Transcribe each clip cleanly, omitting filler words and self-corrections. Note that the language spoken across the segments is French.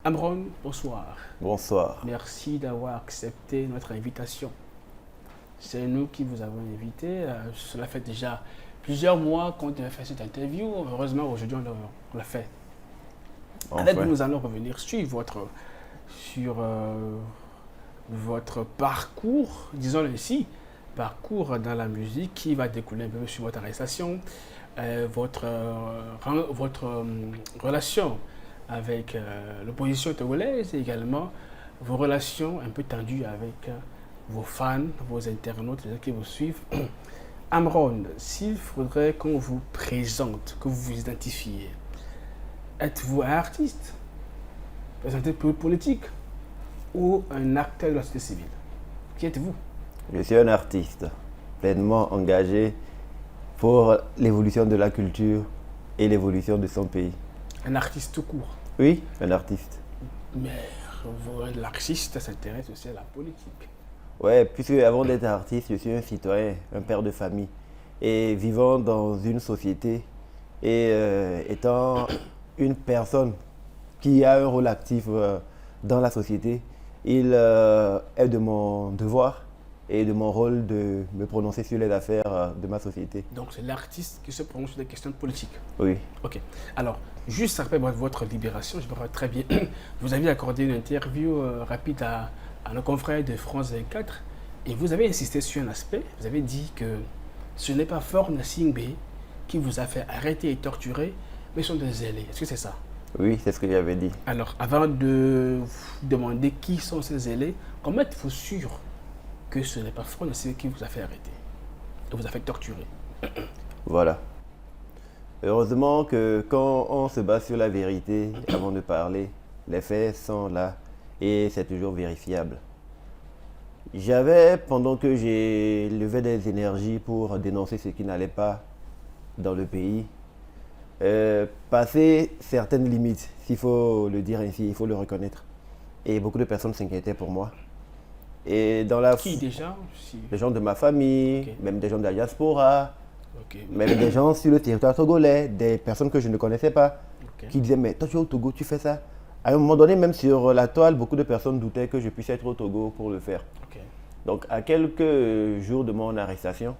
Amron, bonsoir. Bonsoir. Merci d'avoir accepté notre invitation. C'est nous qui vous avons invité. Cela fait déjà plusieurs mois qu'on devait faire cette interview. Heureusement, aujourd'hui, on l'a fait. Enfin. Avec vous, nous allons revenir sur votre parcours, disons-le ainsi, parcours dans la musique qui va découler un peu sur votre arrestation, votre relation avec l'opposition togolaise et également vos relations un peu tendues avec vos fans, vos internautes, les gens qui vous suivent. Amron, s'il faudrait qu'on vous présente, que vous vous identifiez, êtes-vous un artiste, personnalité politique ou un acteur de la société civile? Qui êtes-vous? Je suis un artiste pleinement engagé pour l'évolution de la culture et l'évolution de son pays. Un artiste tout court. Oui, un artiste. Mais l'artiste s'intéresse aussi à la politique. Ouais, puisque avant d'être artiste, je suis un citoyen, un père de famille. Et vivant dans une société et étant une personne qui a un rôle actif dans la société, il est de mon devoir et de mon rôle de me prononcer sur les affaires de ma société. Donc c'est l'artiste qui se prononce sur des questions politiques. Oui. Ok. Alors, juste après votre libération, je me rappelle très bien, vous avez accordé une interview rapide à nos confrères de France 24 et vous avez insisté sur un aspect. Vous avez dit que ce n'est pas Faure Gnassingbé qui vous a fait arrêter et torturer, mais ce sont des zélés. Est-ce que c'est ça? Oui, c'est ce que j'avais dit. Alors, avant de vous demander qui sont ces zélés, comment êtes-vous sûr que ce n'est pas Faure Gnassingbé qui vous a fait arrêter et vous a fait torturer? Voilà. Heureusement que quand on se base sur la vérité avant de parler, les faits sont là et c'est toujours vérifiable. J'avais, pendant que j'ai levé des énergies pour dénoncer ce qui n'allait pas dans le pays, passé certaines limites, s'il faut le dire ainsi, il faut le reconnaître. Et beaucoup de personnes s'inquiétaient pour moi. Et dans la Qui déjà? Les gens de ma famille, Okay. même des gens de la diaspora, Okay. même des gens sur le territoire togolais, des personnes que je ne connaissais pas, Okay. qui disaient mais toi tu es au Togo, tu fais ça. À un moment donné, même sur la toile, beaucoup de personnes doutaient que je puisse être au Togo pour le faire. Okay. Donc à quelques jours de mon arrestation,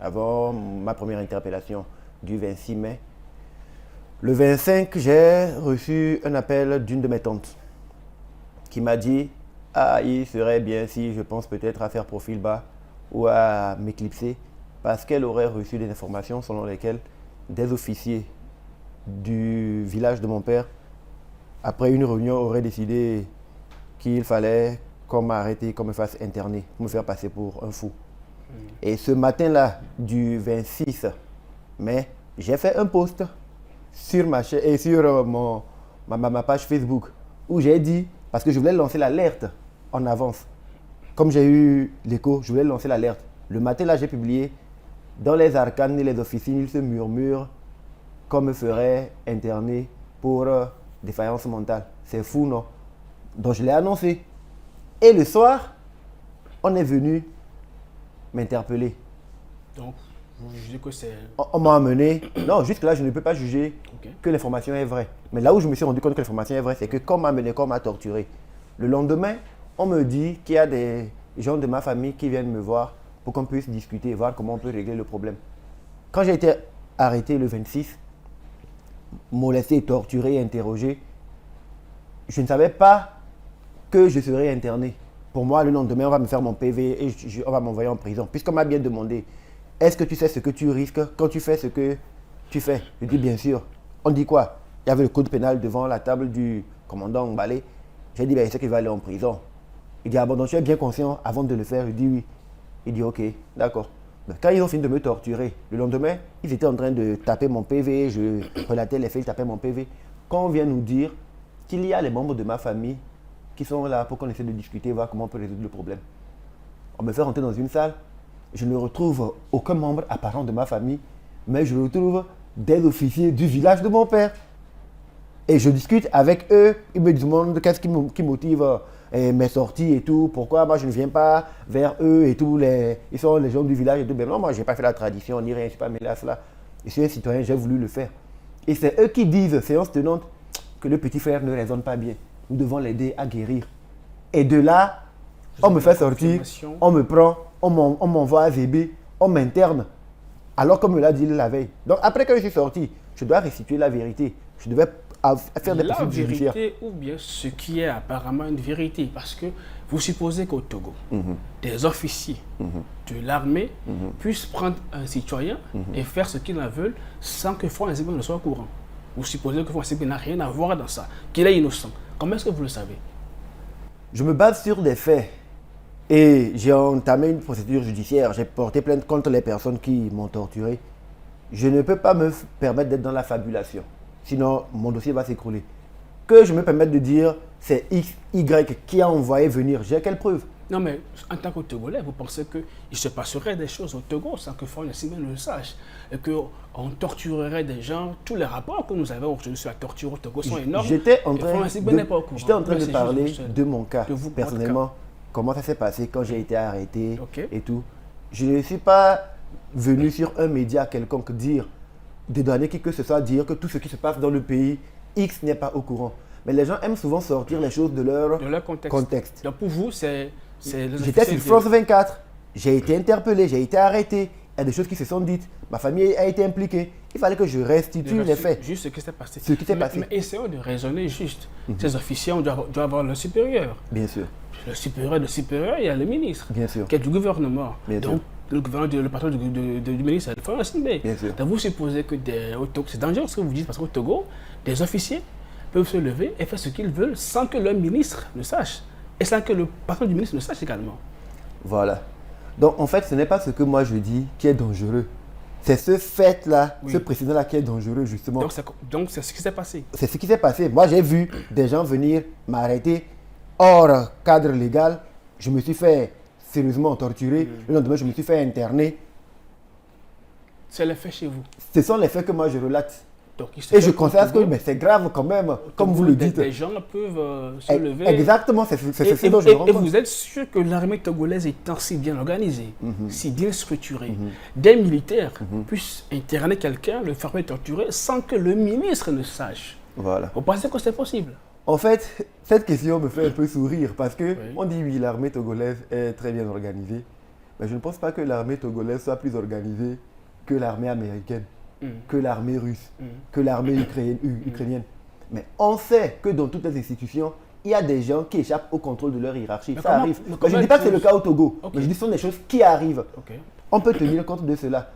avant ma première interpellation du 26 mai, le 25, j'ai reçu un appel d'une de mes tantes qui m'a dit « Ah, il serait bien si je pense peut-être à faire profil bas ou à m'éclipser » parce qu'elle aurait reçu des informations selon lesquelles des officiers du village de mon père, après une réunion, auraient décidé qu'il fallait qu'on m'arrête et qu'on me fasse interner, me faire passer pour un fou. Et ce matin-là, du 26 mai, j'ai fait un post sur ma chaîne et sur ma page Facebook où j'ai dit, parce que je voulais lancer l'alerte en avance. Comme j'ai eu l'écho, je voulais lancer l'alerte. Le matin, là, j'ai publié dans les arcanes et les officines, ils se murmurent qu'on me ferait interner pour défaillance mentale. C'est fou, non? Donc, je l'ai annoncé. Et le soir, on est venu m'interpeller. Donc, vous jugez que c'est... On m'a amené. Non, jusque-là, je ne peux pas juger Okay. que l'information est vraie. Mais là où je me suis rendu compte que l'information est vraie, c'est que quand on m'a amené, quand on m'a torturé, le lendemain, on me dit qu'il y a des gens de ma famille qui viennent me voir pour qu'on puisse discuter et voir comment on peut régler le problème. Quand j'ai été arrêté le 26, molesté, torturé, interrogé, je ne savais pas que je serais interné. Pour moi, le lendemain, on va me faire mon PV et on va m'envoyer en prison. Puisqu'on m'a bien demandé, est-ce que tu sais ce que tu risques quand tu fais ce que tu fais? Je dis bien sûr. On dit quoi? Il y avait le code pénal devant la table du commandant Mbalé. J'ai dit, ben, il sait qu'il va aller en prison. Il dit, ah bon, donc tu es bien conscient avant de le faire? Je dis oui. Il dit, ok, d'accord. Quand ils ont fini de me torturer, le lendemain, ils étaient en train de taper mon PV, je relatais les faits, ils tapaient mon PV. Quand on vient nous dire qu'il y a les membres de ma famille qui sont là pour qu'on essaie de discuter, voir comment on peut résoudre le problème. On me fait rentrer dans une salle, je ne retrouve aucun membre apparent de ma famille, mais je retrouve des officiers du village de mon père. Et je discute avec eux, ils me demandent qu'est-ce qui motive mes sorties et tout, pourquoi moi je ne viens pas vers eux et tout, ils sont les gens du village et tout. Ben non, moi je n'ai pas fait la tradition ni rien, je ne suis pas mêlé à cela. Je suis un citoyen, j'ai voulu le faire. Et c'est eux qui disent, séance tenante, que le petit frère ne raisonne pas bien. Nous devons l'aider à guérir. Et de là, on me fait sortir, on me prend, on m'envoie à Zébé, on m'interne. Alors comme me l'a dit la veille. Donc après que je suis sorti, je dois restituer la vérité. Je devais faire des poursuites judiciaires. La vérité ou bien ce qui est apparemment une vérité. Parce que vous supposez qu'au Togo, des officiers de l'armée puissent prendre un citoyen et faire ce qu'ils en veulent sans que Franck Azibé ne soit au courant. Vous supposez que Franck Azibé n'a rien à voir dans ça, qu'il est innocent. Comment est-ce que vous le savez? Je me base sur des faits. Et j'ai entamé une procédure judiciaire. J'ai porté plainte contre les personnes qui m'ont torturé. Je ne peux pas me permettre d'être dans la fabulation. Sinon, mon dossier va s'écrouler. Que je me permette de dire, c'est X, Y qui a envoyé venir. J'ai quelle preuve? Non, mais en tant que Togolais, vous pensez qu'il se passerait des choses au Togo sans que Franck Azibé ne le sache? Et qu'on torturerait des gens? Tous les rapports que nous avons aujourd'hui sur la torture au Togo sont énormes. J'étais en train de parler de mon cas, personnellement. Comment ça s'est passé quand j'ai été arrêté et tout. Je ne suis pas venu sur un média quelconque dédouaner qui que ce soit, dire que tout ce qui se passe dans le pays, X n'est pas au courant. Mais les gens aiment souvent sortir les choses de leur contexte. Donc pour vous, c'est j'étais sur France 24, j'ai été interpellé, j'ai été arrêté. Il y a des choses qui se sont dites. Ma famille a été impliquée. Il fallait que je restitue les faits. Juste ce qui s'est passé. Ce qui s'est passé. Mais essayons de raisonner juste. Ces officiers doivent avoir le supérieur. Bien sûr. Le supérieur, il y a le ministre. Bien sûr. Qui est du gouvernement. Bien Donc, le patron du ministre, c'est Franck Azibé. Bien sûr. Donc, vous supposez que au Togo, c'est dangereux ce que vous dites, parce qu'au Togo, des officiers peuvent se lever et faire ce qu'ils veulent sans que le ministre ne sache. Et sans que le patron du ministre ne sache également. Voilà. Donc, en fait, ce n'est pas ce que moi je dis qui est dangereux. C'est ce fait-là, ce précédent-là qui est dangereux, justement. Donc, c'est ce qui s'est passé. C'est ce qui s'est passé. Moi, j'ai vu des gens venir m'arrêter hors cadre légal. Je me suis fait sérieusement torturer. Le lendemain, je me suis fait interner. C'est les faits chez vous. Ce sont les faits que moi je relate. Donc, et je constate que c'est grave quand même, comme vous le dites. Les gens peuvent se lever. Exactement, c'est ce dont je me rends compte. Et vous êtes sûr que l'armée togolaise étant si bien organisée, si bien structurée, des militaires puissent interner quelqu'un, le faire torturer sans que le ministre ne sache? Voilà. Vous pensez que c'est possible? En fait, cette question me fait un peu sourire parce que on dit oui, l'armée togolaise est très bien organisée. Mais je ne pense pas que l'armée togolaise soit plus organisée que l'armée américaine, que l'armée russe, que l'armée ukrainienne. Mais on sait que dans toutes les institutions, il y a des gens qui échappent au contrôle de leur hiérarchie. Ça arrive. Je ne dis pas que c'est le cas au Togo, mais je dis que ce sont des choses qui arrivent. On peut tenir compte de cela.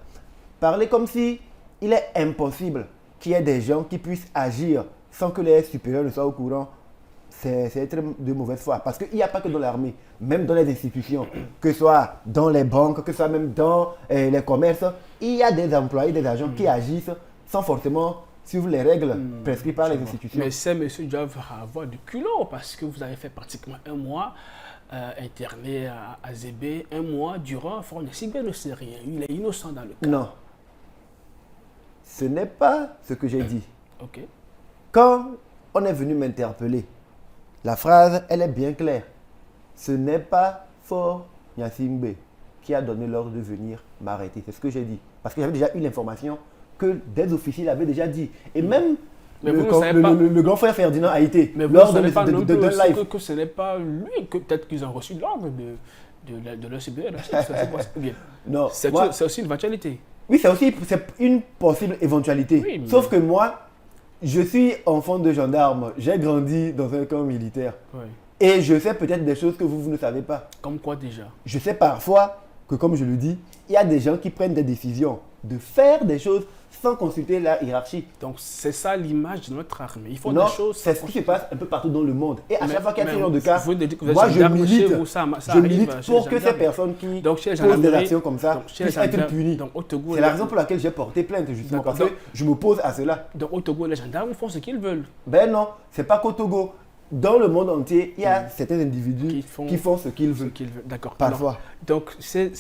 Parler comme si il est impossible qu'il y ait des gens qui puissent agir sans que les supérieurs ne soient au courant, c'est être de mauvaise foi. Parce qu'il n'y a pas que dans l'armée, même dans les institutions, que ce soit dans les banques, que ce soit même dans les commerces, il y a des employés, des agents qui agissent sans forcément suivre les règles prescrites par les institutions. Mais ces messieurs doivent avoir du culot parce que vous avez fait pratiquement un mois interné à Zébé, un mois durant, Franck Azibé ne sait rien, il est innocent dans le cas. Non. Ce n'est pas ce que j'ai dit. Ok. Quand on est venu m'interpeller, la phrase, elle est bien claire. Ce n'est pas Franck Azibé qui a donné l'ordre de venir m'arrêter. C'est ce que j'ai dit. Parce que j'avais déjà eu l'information que des officiers l'avaient déjà dit. Et même le grand frère Ferdinand a été lors de live. Que ce n'est pas lui, que peut-être qu'ils ont reçu l'ordre de leur supérieur. Non, c'est aussi une éventualité. Oui, c'est une possible éventualité. Oui, sauf que moi, je suis enfant de gendarme, j'ai grandi dans un camp militaire. Oui. Et je sais peut-être des choses que vous ne savez pas. Comme quoi déjà? Je sais parfois que, comme je le dis, il y a des gens qui prennent des décisions de faire des choses sans consulter la hiérarchie. Donc c'est ça l'image de notre armée. Il faut des choses. C'est ce qui se passe un peu partout dans le monde. Et à chaque fois qu'il y a ce genre de cas, moi je milite pour que ces personnes qui posent des actions comme ça puissent être punies. C'est la raison pour laquelle j'ai porté plainte justement, parce que je m'oppose à cela. Donc au Togo, les gendarmes font ce qu'ils veulent. Ben non, c'est pas qu'au Togo. Dans le monde entier, il y a certains individus qui font ce qu'ils veulent. D'accord. Parfois. Donc ces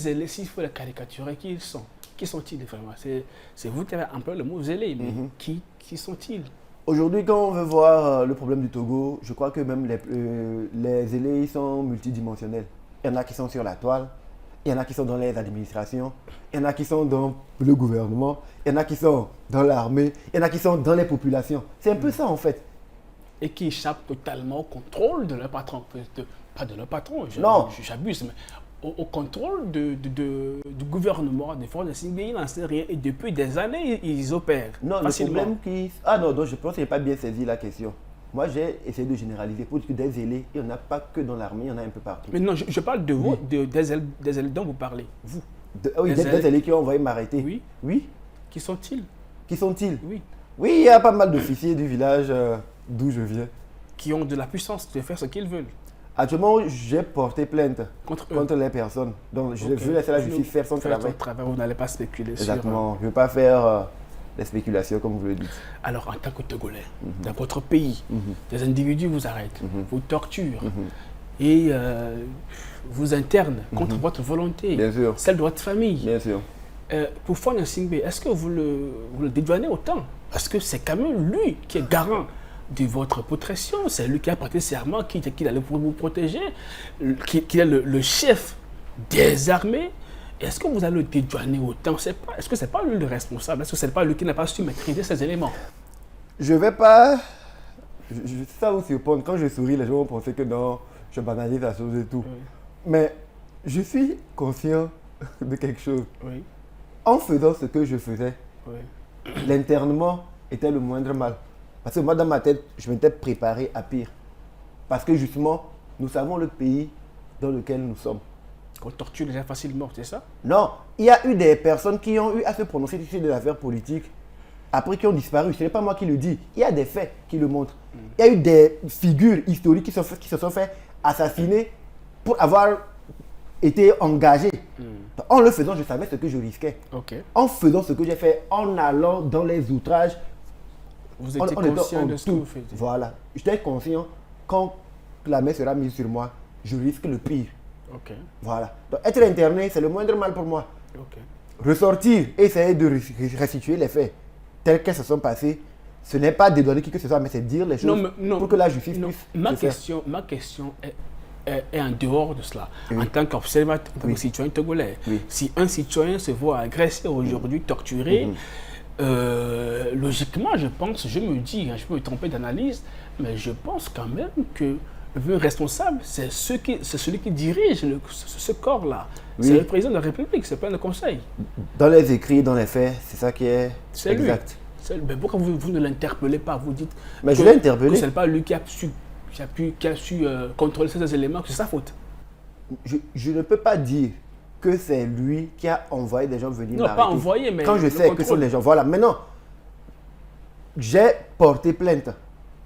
élèves, s'il faut les caricaturer, qui ils sont? Qui sont-ils vraiment? C'est vous qui avez employé le mot zélé, mais qui sont-ils? Aujourd'hui, quand on veut voir le problème du Togo, je crois que même les zélés sont multidimensionnels. Il y en a qui sont sur la toile, il y en a qui sont dans les administrations, il y en a qui sont dans le gouvernement, il y en a qui sont dans l'armée, il y en a qui sont dans les populations. C'est un peu ça en fait. et qui échappent totalement au contrôle de leur patron. Pas de leur patron, Non. j'abuse, mais au contrôle du gouvernement, des forces de sécurité, ils n'en savent rien. Et depuis des années, ils opèrent Non, facilement. le problème qui... Ah non, donc je pense que je n'ai pas bien saisi la question. Moi, j'ai essayé de généraliser pour dire que des zélés, il n'y en a pas que dans l'armée, il y en a un peu partout. Mais non, je parle de vous, des ailes dont vous parlez, vous. Oui, des zélés qui ont envoyé m'arrêter. Oui. Oui. Qui sont-ils? Qui sont-ils? Oui. Oui, il y a pas mal d'officiers du village d'où je viens. Qui ont de la puissance de faire ce qu'ils veulent. Actuellement, j'ai porté plainte Contre eux. contre les personnes. Donc, je Ok. veux laisser la justice faire son travail. Vous n'allez pas spéculer Exactement. Je ne veux pas faire des spéculations, comme vous le dites. Alors, en tant que Togolais, dans votre pays, des individus vous arrêtent, vous torturent et vous internent contre votre volonté, Bien sûr. celle de votre famille. Bien sûr. Pour Fagne Singbe, est-ce que vous le dédouanez autant? Parce que c'est quand même lui qui est garant de votre protection, c'est lui qui a prêté serment, qui allait pour vous protéger, qui est le chef des armées. Est-ce que vous allez le dédouaner autant? Est-ce que ce n'est pas lui le responsable? Est-ce que ce n'est pas lui qui n'a pas su maîtriser ces éléments? Je vais pas... ça vous surprendre. Quand je souris, les gens vont penser que non, je banalise la chose et tout. Oui. Mais je suis conscient de quelque chose. Oui. En faisant ce que je faisais, Oui. l'internement était le moindre mal. Parce que moi, dans ma tête, je m'étais préparé à pire. Parce que justement, nous savons le pays dans lequel nous sommes. Qu'on torture les gens facilement, c'est ça? Non, il y a eu des personnes qui ont eu à se prononcer sur des affaires politiques, après qui ont disparu. Ce n'est pas moi qui le dis. Il y a des faits qui le montrent. Il y a eu des figures historiques qui se sont fait assassiner pour avoir été engagés. En le faisant, je savais ce que je risquais. Ok. En faisant ce que j'ai fait, en allant dans les outrages, Vous étiez conscient de ce que vous faisiez. Voilà. J'étais conscient, quand la main sera mise sur moi, je risque le pire. Ok. Voilà. Donc être interné, c'est le moindre mal pour moi. Ok. Ressortir, essayer de restituer les faits tels qu'elles se sont passés, ce n'est pas dédouaner qui que ce soit, mais c'est dire les choses pour que la justice puisse Ma se faire. question est en dehors de cela. Oui. En tant qu'observateur, en tant Oui. que citoyen togolais, Oui. si un citoyen se voit agressé aujourd'hui, torturé, logiquement, je me dis, hein, je peux me tromper d'analyse, mais je pense quand même que le responsable, c'est celui qui dirige ce corps-là. Oui. C'est le président de la République, c'est pas le conseil. Dans les écrits, dans les faits, c'est ça qui est C'est lui. exact. Mais pourquoi vous ne l'interpellez pas? Vous dites Mais je que- l'ai interpellé. que ce n'est pas lui qui a su contrôler ces éléments, que c'est sa faute. Je ne peux pas dire que c'est lui qui a envoyé des gens venir Non, m'arrêter. pas envoyé, mais quand je le sais que contrôle. ce sont les gens. Voilà, maintenant, j'ai porté plainte.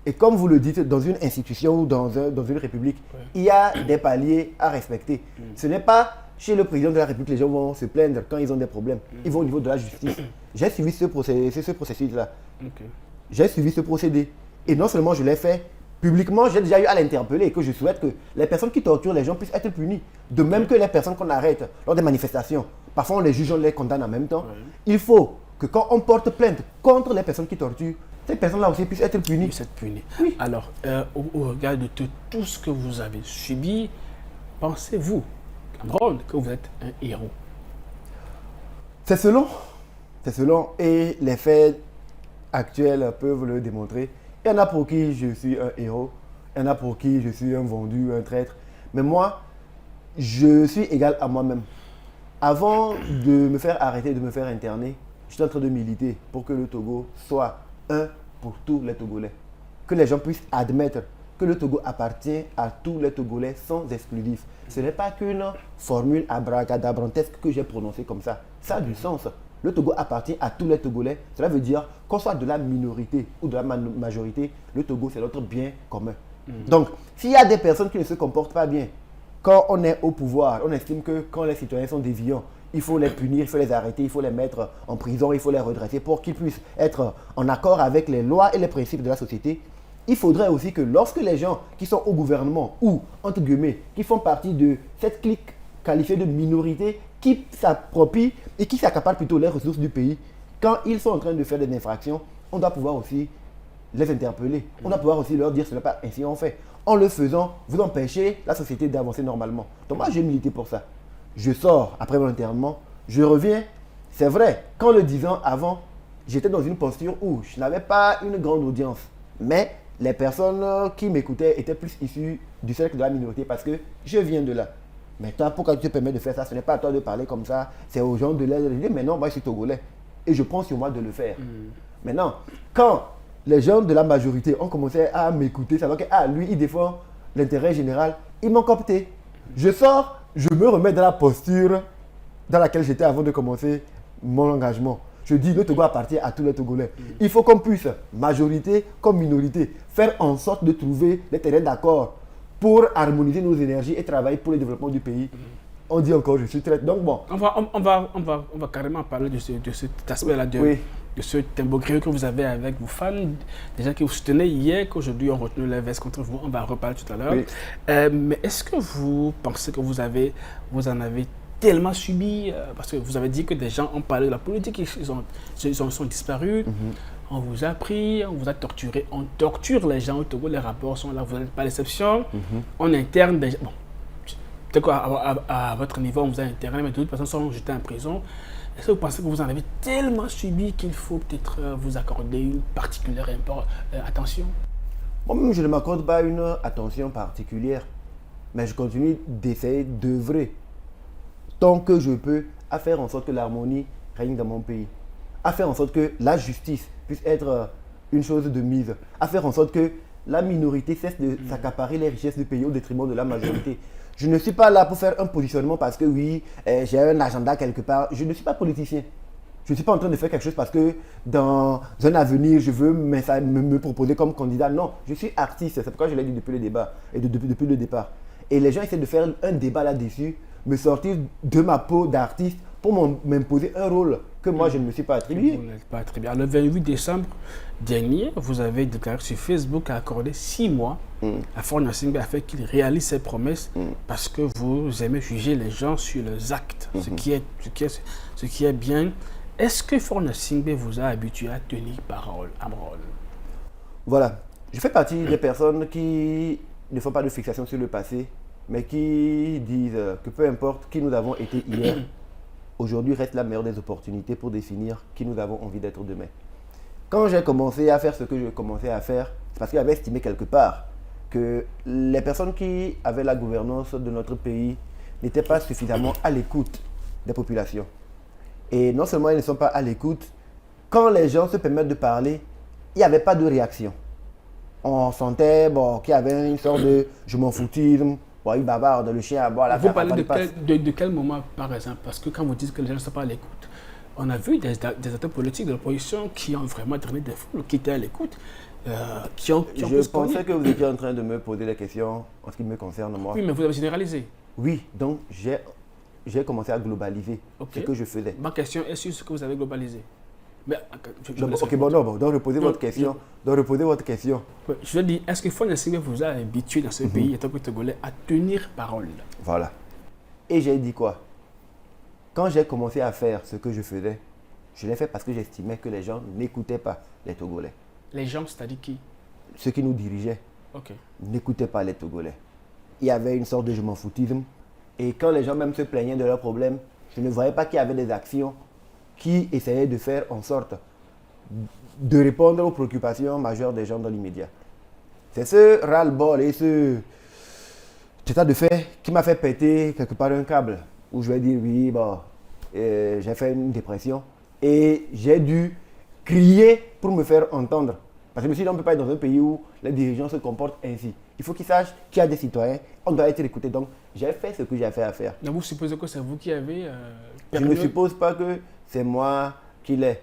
Et comme vous le dites, dans une institution ou dans une république, il y a des paliers à respecter. Ce n'est pas chez le président de la République, les gens vont se plaindre quand ils ont des problèmes. Ils vont au niveau de la justice. J'ai suivi ce processus-là. Ok. J'ai suivi ce procédé. Et non seulement je l'ai fait, publiquement, j'ai déjà eu à l'interpeller et que je souhaite que les personnes qui torturent les gens puissent être punies. De même que les personnes qu'on arrête lors des manifestations. Parfois, on les juge, on les condamne en même temps. Il faut que quand on porte plainte contre les personnes qui torturent, ces personnes-là aussi puissent être punies. Vous êtes puni. Oui. Alors, au regard de tout ce que vous avez subi, pensez-vous, Cameron, que vous êtes un héros? C'est selon. C'est selon. Et les faits actuels peuvent le démontrer. Il y en a pour qui je suis un héros. Il y en a pour qui je suis un vendu, un traître. Mais moi, je suis égal à moi-même. Avant de me faire arrêter, de me faire interner, j'étais en train de militer pour que le Togo soit un pour tous les Togolais. Que les gens puissent admettre que le Togo appartient à tous les Togolais sans exclusif. Ce n'est pas qu'une formule abracadabrantesque que j'ai prononcée comme ça. Ça a du sens. Le Togo appartient à tous les Togolais. Cela veut dire qu'on soit de la minorité ou de la majorité, le Togo c'est notre bien commun. Donc, s'il y a des personnes qui ne se comportent pas bien, quand on est au pouvoir, on estime que quand les citoyens sont déviants, il faut les punir, il faut les arrêter, il faut les mettre en prison, il faut les redresser pour qu'ils puissent être en accord avec les lois et les principes de la société. Il faudrait aussi que lorsque les gens qui sont au gouvernement ou, entre guillemets, qui font partie de cette clique qualifiée de minorité, qui s'approprient et qui s'accaparent plutôt les ressources du pays, quand ils sont en train de faire des infractions, on doit pouvoir aussi les interpeller. On doit pouvoir aussi leur dire ce n'est pas ainsi on fait. En le faisant, vous empêchez la société d'avancer normalement. Donc moi, j'ai milité pour ça. Je sors après mon enterrement, je reviens. C'est vrai, qu'en le disant avant, j'étais dans une posture où je n'avais pas une grande audience. Mais les personnes qui m'écoutaient étaient plus issues du cercle de la minorité parce que je viens de là. Mais toi, pourquoi tu te permets de faire ça? Ce n'est pas à toi de parler comme ça, c'est aux gens de l'aide. Je dis, mais non, moi je suis togolais et je prends sur moi de le faire. Maintenant, quand les gens de la majorité ont commencé à m'écouter, ça va que, lui, il défend l'intérêt général, ils m'ont coopté. Je sors, je me remets dans la posture dans laquelle j'étais avant de commencer mon engagement. Je dis, le Togo appartient à tous les Togolais. Il faut qu'on puisse, majorité comme minorité, faire en sorte de trouver des terrains d'accord pour harmoniser nos énergies et travailler pour le développement du pays. On dit encore, je suis très... Donc bon. On va carrément parler de cet aspect-là, de ce imbroglio que vous avez avec vos fans, des gens qui vous soutenaient hier, qu'aujourd'hui on retenu les vestes contre vous. On va en reparler tout à l'heure. Oui. Mais est-ce que vous pensez que vous en avez tellement subi, parce que vous avez dit que des gens ont parlé de la politique, ils sont disparus, on vous a pris, on vous a torturé, on torture les gens au Togo, les rapports sont là, vous n'êtes pas l'exception, on interne des gens, bon, peut-être qu'à votre niveau on vous a interné, mais d'autres personnes sont jetées en prison. Est-ce que vous pensez que vous en avez tellement subi qu'il faut peut-être vous accorder une particulière attention? Moi-même, je ne m'accorde pas une attention particulière, mais je continue d'essayer d'œuvrer tant que je peux à faire en sorte que l'harmonie règne dans mon pays, à faire en sorte que la justice puisse être une chose de mise, à faire en sorte que la minorité cesse de s'accaparer les richesses du pays au détriment de la majorité. Je ne suis pas là pour faire un positionnement parce que oui, j'ai un agenda quelque part. Je ne suis pas politicien. Je ne suis pas en train de faire quelque chose parce que dans un avenir, je veux me proposer comme candidat. Non, je suis artiste. C'est pourquoi je l'ai dit depuis le débat et depuis le départ. Et les gens essaient de faire un débat là-dessus, me sortir de ma peau d'artiste pour m'imposer un rôle que moi je ne me suis pas attribué. Vous n'êtes pas attribué. Le 28 décembre dernier, vous avez déclaré sur Facebook à accorder 6 mois à Faure Gnassingbé afin qu'il réalise ses promesses parce que vous aimez juger les gens sur leurs actes, ce qui est bien. Est-ce que Faure Gnassingbé vous a habitué à tenir parole, Amron? Voilà. Je fais partie des personnes qui ne font pas de fixation sur le passé, mais qui disent que peu importe qui nous avons été hier, aujourd'hui reste la meilleure des opportunités pour définir qui nous avons envie d'être demain. Quand j'ai commencé à faire ce que je commençais à faire, c'est parce que j'avais estimé quelque part que les personnes qui avaient la gouvernance de notre pays n'étaient pas suffisamment à l'écoute des populations. Et non seulement ils ne sont pas à l'écoute, quand les gens se permettent de parler, il n'y avait pas de réaction. On sentait qu'il y avait une sorte de je m'en foutisme. Bon, il bavarde, le chien à boire, la Vous parlez de quel moment, par exemple? Parce que quand vous dites que les gens ne sont pas à l'écoute, on a vu des acteurs politiques de l'opposition qui ont vraiment drainé des foules, qui étaient à l'écoute, Je pensais que vous étiez en train de me poser des questions en ce qui me concerne, moi. Oui, mais vous avez généralisé. Oui, donc j'ai commencé à globaliser ce que je faisais. Ma question est sur ce que vous avez globalisé. Mais, donc reposez votre question. Ouais, je veux dire, est-ce que Faure Gnassingbé vous a habitué dans ce pays, étant que Togolais, à tenir parole? Voilà. Et j'ai dit quoi? Quand j'ai commencé à faire ce que je faisais, je l'ai fait parce que j'estimais que les gens n'écoutaient pas les Togolais. Les gens, c'est-à-dire qui? Ceux qui nous dirigeaient n'écoutaient pas les Togolais. Il y avait une sorte de je m'en foutisme. Et quand les gens même se plaignaient de leurs problèmes, je ne voyais pas qu'il y avait des actions qui essayaient de faire en sorte de répondre aux préoccupations majeures des gens dans l'immédiat. C'est ce ras-le-bol et ce état de fait qui m'a fait péter quelque part un câble, où je vais dire oui, j'ai fait une dépression et j'ai dû crier pour me faire entendre. Parce que je me suis dit, on ne peut pas être dans un pays où les dirigeants se comportent ainsi. Il faut qu'ils sachent qu'il y a des citoyens, on doit être écouté. Donc, j'ai fait ce que j'ai fait à faire. Donc, vous supposez que c'est vous qui avez... je ne suppose pas que c'est moi qui l'ai.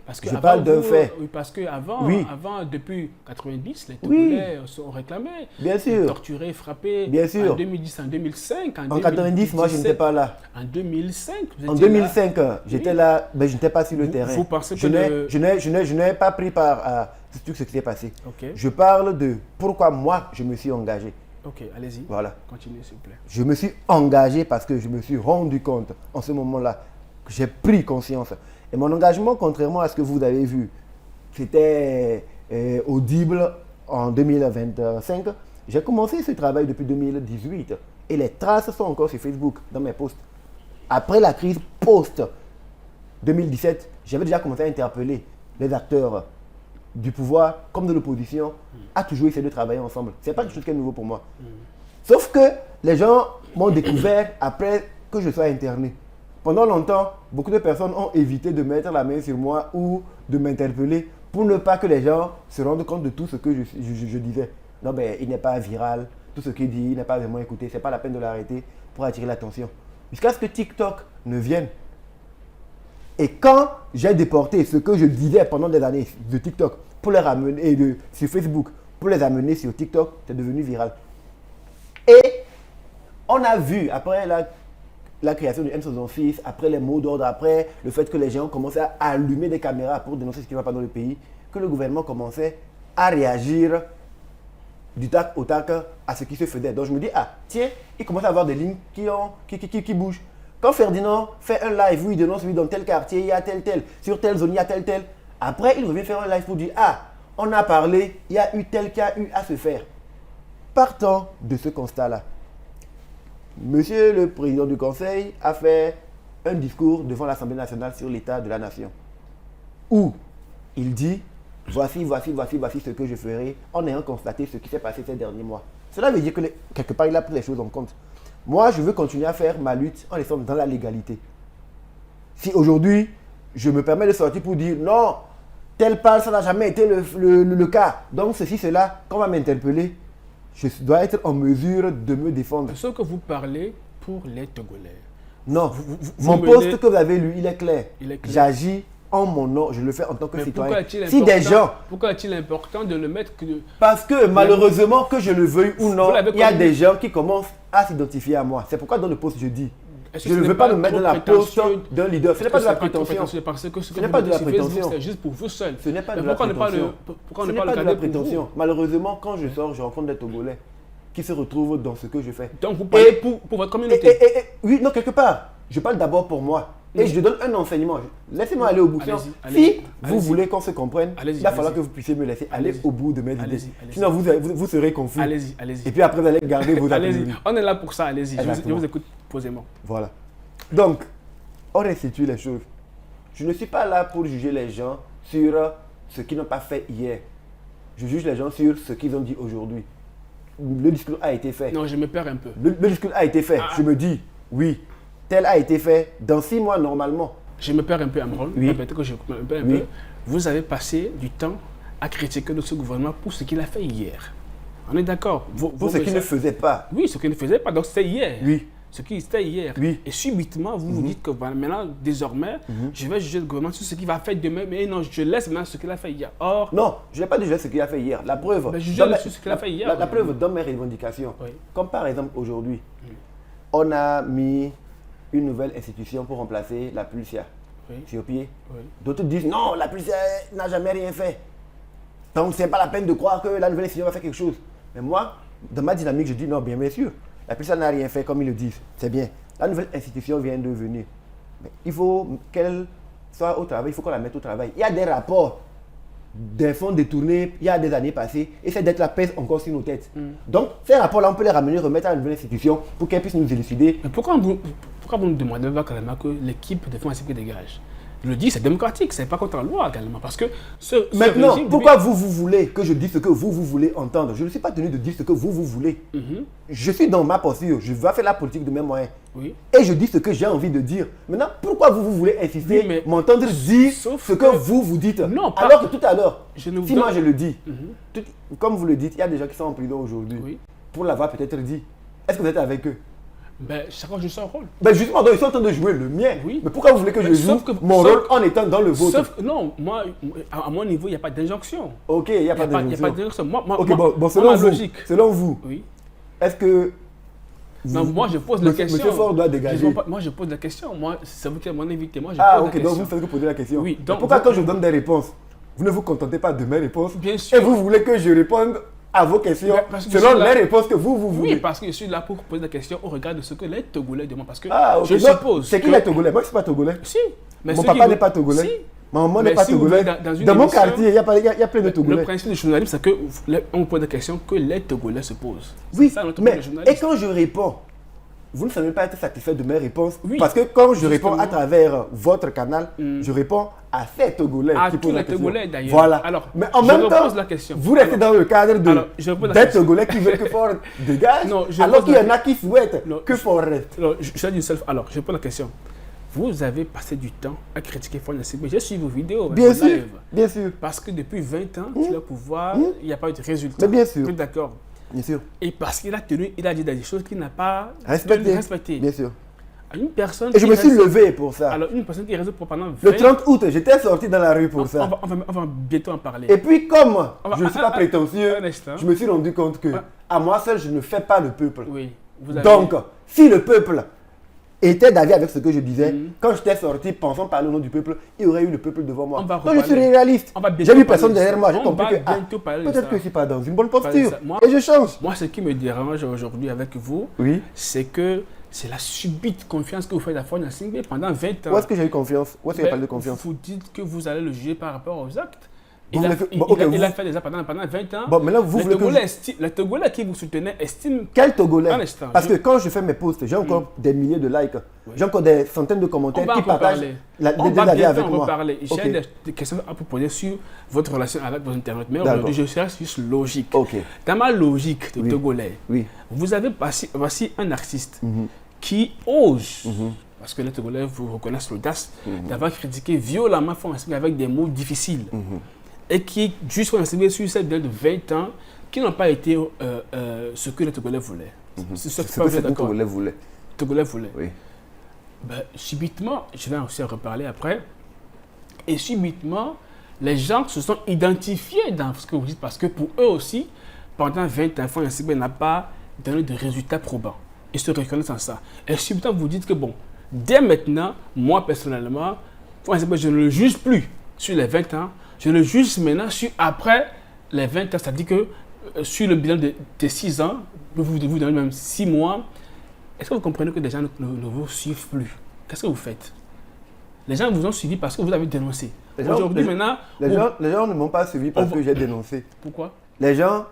Parce que je parle d'un fait. Oui, parce qu'avant, depuis 90, les Togolais sont réclamés. Bien sûr. Torturés, frappés. Bien sûr. En 2010, en 2005, en 90, moi, je n'étais pas là. En 2005, en 2005, j'étais là, mais je n'étais pas sur le terrain. Vous pensez que je n'ai pas pris part à tout ce qui s'est passé. Okay. Je parle de pourquoi moi, je me suis engagé. Ok, allez-y. Voilà. Continuez, s'il vous plaît. Je me suis engagé parce que je me suis rendu compte, en ce moment-là, que j'ai pris conscience. Et mon engagement, contrairement à ce que vous avez vu, c'était audible en 2025. J'ai commencé ce travail depuis 2018 et les traces sont encore sur Facebook, dans mes posts. Après la crise post-2017, j'avais déjà commencé à interpeller les acteurs du pouvoir comme de l'opposition, a toujours essayé de travailler ensemble. Ce n'est pas quelque chose qui est nouveau pour moi. Sauf que les gens m'ont découvert après que je sois interné. Pendant longtemps, beaucoup de personnes ont évité de mettre la main sur moi ou de m'interpeller pour ne pas que les gens se rendent compte de tout ce que je disais. Non, ben, il n'est pas viral, tout ce qu'il dit, il n'est pas vraiment écouté, ce n'est pas la peine de l'arrêter pour attirer l'attention. Jusqu'à ce que TikTok ne vienne. Et quand j'ai déporté ce que je disais pendant des années de TikTok pour les ramener sur Facebook, pour les amener sur TikTok, c'est devenu viral. Et on a vu, après la création du M66, après les mots d'ordre, après le fait que les gens commençaient à allumer des caméras pour dénoncer ce qui ne va pas dans le pays, que le gouvernement commençait à réagir du tac au tac à ce qui se faisait. Donc je me dis, ah tiens, il commence à avoir des lignes qui bougent. Quand Ferdinand fait un live où il dénonce, oui, dans tel quartier, il y a tel, sur telle zone, il y a tel. Après, il revient faire un live pour dire, ah, on a parlé, il y a eu tel qui a eu à se faire. Partant de ce constat-là, Monsieur le Président du Conseil a fait un discours devant l'Assemblée nationale sur l'état de la nation, où il dit, voici ce que je ferai en ayant constaté ce qui s'est passé ces derniers mois. Cela veut dire que quelque part, il a pris les choses en compte. Moi, je veux continuer à faire ma lutte en étant dans la légalité. Si aujourd'hui, je me permets de sortir pour dire non, tel part, ça n'a jamais été le cas. Donc, ceci, cela, quand on va m'interpeller, je dois être en mesure de me défendre. Ce que vous parlez pour les Togolais. Non, mon poste que vous avez lu, il est clair. J'agis en mon nom, je le fais en tant que citoyen. Si des gens... Pourquoi est-il important de le mettre que... Parce que malheureusement, que je le veuille ou non, il y a des gens qui commencent à s'identifier à moi. C'est pourquoi dans le poste, je dis, je ne veux pas me mettre dans la posture d'un leader. Ce n'est pas de la prétention. Parce que ce n'est pas de la prétention. C'est juste pour vous seul. Ce n'est pas de la prétention. Pourquoi on ne pas de la prétention. Malheureusement, quand je sors, je rencontre des Togolais qui se retrouvent dans ce que je fais. Donc vous parlez pour votre communauté. Oui, non, quelque part. Je parle d'abord pour moi. Et je donne un enseignement. Laissez-moi aller au bout. Si vous voulez qu'on se comprenne, il va falloir que vous puissiez me laisser aller au bout de mes idées. Sinon, vous serez confus. Allez-y. Et puis après, vous allez garder vos allez-y. On est là pour ça, allez-y. Je vous écoute posément. Voilà. Donc, on restitue les choses. Je ne suis pas là pour juger les gens sur ce qu'ils n'ont pas fait hier. Je juge les gens sur ce qu'ils ont dit aujourd'hui. Le discours a été fait. Non, je me perds un peu. Le discours a été fait. Je me dis, oui. Tel a été fait dans 6 mois normalement. Je me perds un peu, Amron. Oui. Peu. Vous avez passé du temps à critiquer ce gouvernement pour ce qu'il a fait hier. On est d'accord. Pour ce qu'il ne faisait pas. Oui, ce qu'il ne faisait pas. Donc c'était hier. Oui. Ce qui était hier. Oui. Et subitement, vous vous dites que maintenant, désormais, je vais juger le gouvernement sur ce qu'il va faire demain. Mais non, je laisse maintenant ce qu'il a fait hier. Or, non, je n'ai pas jugé ce qu'il a fait hier. La preuve. Mais jugez sur ce qu'il a fait hier. La preuve dans mes revendications. Oui. Comme par exemple aujourd'hui, on a mis une nouvelle institution pour remplacer la Pulsia sur pied. Oui. D'autres disent non, la Pulsia n'a jamais rien fait. Donc ce n'est pas la peine de croire que la nouvelle institution va faire quelque chose. Mais moi, dans ma dynamique, je dis non, bien sûr. La Pulsia n'a rien fait comme ils le disent. C'est bien. La nouvelle institution vient de venir. Mais il faut qu'elle soit au travail, il faut qu'on la mette au travail. Il y a des rapports des fonds détournés il y a des années passées et cette dette-là pèse encore sur nos têtes. Donc ces rapports-là, on peut les ramener, remettre à la nouvelle institution pour qu'elle puisse nous élucider. Mais pourquoi vous nous demandez carrément que l'équipe de fonds ainsi dégage? Je le dis, c'est démocratique, c'est pas contre la loi également. Parce que maintenant, pourquoi vous voulez que je dise ce que vous voulez entendre? Je ne suis pas tenu de dire ce que vous voulez. Je suis dans ma posture, je vais faire la politique de mes moyens. Oui. Et je dis ce que j'ai envie de dire. Maintenant, pourquoi vous voulez insister, m'entendre dire ce que vous dites? Non, alors que tout à l'heure, si moi je le dis, comme vous le dites, il y a des gens qui sont en prison aujourd'hui pour l'avoir peut-être dit. Est-ce que vous êtes avec eux? Ben, chacun joue son rôle. Ben justement, donc, ils sont en train de jouer le mien. Oui. Mais pourquoi vous voulez que je joue mon rôle en étant dans le vôtre? Sauf que, non, moi, à mon niveau, il n'y a pas d'injonction. Ok, il n'y a pas d'injonction. Il n'y a pas d'injonction. Bon, selon vous, oui. Est-ce que... Non, moi, je pose la question. Monsieur Ford doit dégager. Moi, je pose la question. Moi, c'est vous qui êtes mon invité. Moi, je pose la question. Donc vous faites que poser la question. Oui. Donc, pourquoi quand je donne des réponses, vous ne vous contentez pas de mes réponses? Bien sûr. Et vous voulez que je réponde à vos questions selon les réponses que vous voulez. Oui, parce que je suis là pour poser des questions au regard de ce que les Togolais demandent. Parce que je suppose. C'est qui les Togolais? Moi, je ne suis pas Togolais. Si. Mon papa n'est pas Togolais. Si. Ma maman n'est pas Togolais. Dans mon quartier, il y a plein de Togolais. Le principe du journalisme, c'est qu'on pose des questions que les Togolais se posent. Oui, mais et quand je réponds, vous ne semblez pas être satisfait de mes réponses. Oui. Parce que quand je Justement. réponds à travers votre canal, je réponds à ces Togolais À qui tous posent la les question. Togolais d'ailleurs. Voilà. Alors, mais en je même temps, repose la question. vous restez dans le cadre alors, je repose la des question. Togolais qui veulent que Ford dégage, Non, je alors repose qu'il y la- en a qui souhaitent Non, que Ford reste. Alors, je dis une seule fois. Alors, je pose la question. Vous avez passé du temps à critiquer Ford Nassingbe. J'ai suivi vos vidéos. Bien vos sûr, lives. bien sûr, Parce que depuis 20 ans, qu'il est au pouvoir, il n'y a pas eu de résultat. mais bien sûr, Vous êtes d'accord? bien sûr, Et parce qu'il a tenu, il a dit des choses qu'il n'a pas respecté, bien sûr. À une personne Et je qui me suis reste- levé pour ça. Alors, une personne qui reste pendant 20 Le 30 août, j'étais sorti dans la rue pour ça. on va bientôt en parler. Et puis comme va- je ne suis pas prétentieux, un instant. je me suis rendu compte que à moi seul, je ne fais pas le peuple. Oui. Vous avez- Donc, si le peuple était d'accord avec ce que je disais, quand j'étais sorti pensant parler au nom du peuple, il y aurait eu le peuple devant moi. On va Donc je suis reparler. réaliste. On va bientôt J'ai vu parler personne de derrière ça. moi, j'ai On compris va que bientôt parler de peut-être ça. que je ne suis pas dans une bonne Parler de posture. ça. Moi- Et je change. Moi, ce qui me dérange aujourd'hui avec vous, Oui. c'est que c'est la subite confiance que vous faites à Ford Nassingbe pendant 20 ans. Où est-ce que j'ai eu confiance? Où est-ce que j'ai Ben, parlé de confiance? Vous dites que vous allez le juger par rapport aux actes. Bon, Il a, mais- il- bon, il ok, a- il a vous- fait des actes pendant 20 ans. Bon, mais là, vous les voulez que Togolais, les Togolais qui vous soutenaient estiment. Quel Togolais? Un instant, Parce je- que quand je fais mes posts, j'ai encore des milliers de likes. J'ai encore des centaines de On commentaires va qui en partagent reparler. des On va avis bientôt avec en moi. reparler. J'ai Ok. des questions à vous poser sur votre relation avec vos internautes. Mais D'accord. aujourd'hui, je cherche juste logique. Ok. Dans ma logique de Oui. Togolais, Oui. vous avez voici un artiste qui ose, parce que les Togolais vous reconnaissent l'audace, d'avoir critiqué violemment Ford Nassingbe avec des mots difficiles. Et qui juste Ford Nassingbe sur cette durée de 20 ans, qui n'ont pas été ce que les Togolais voulaient. C'est ce C'est que ce pas que vous êtes certains d'accord. Togolais voulaient. Togolais voulaient. Oui. Ben, subitement, je vais aussi en reparler après, et subitement, les gens se sont identifiés dans ce que vous dites, parce que pour eux aussi, pendant 20 ans, Ford Nassingbe n'a pas donné de résultats probants. Ils se reconnaissent en ça. Et subitement, vous dites que bon, dès maintenant, moi personnellement, Ford Nassingbe, je ne le juge plus sur les 20 ans, je le juge maintenant sur après les 20 ans, c'est-à-dire que sur le bilan de 6 ans, vous donnez même 6 mois. Est-ce que vous comprenez que des gens ne vous suivent plus? Qu'est-ce que vous faites? Les gens vous ont suivi parce que vous avez dénoncé. Les gens- Aujourd'hui, les- maintenant, Les gens ne m'ont pas suivi parce on- que j'ai dénoncé. pourquoi? Les gens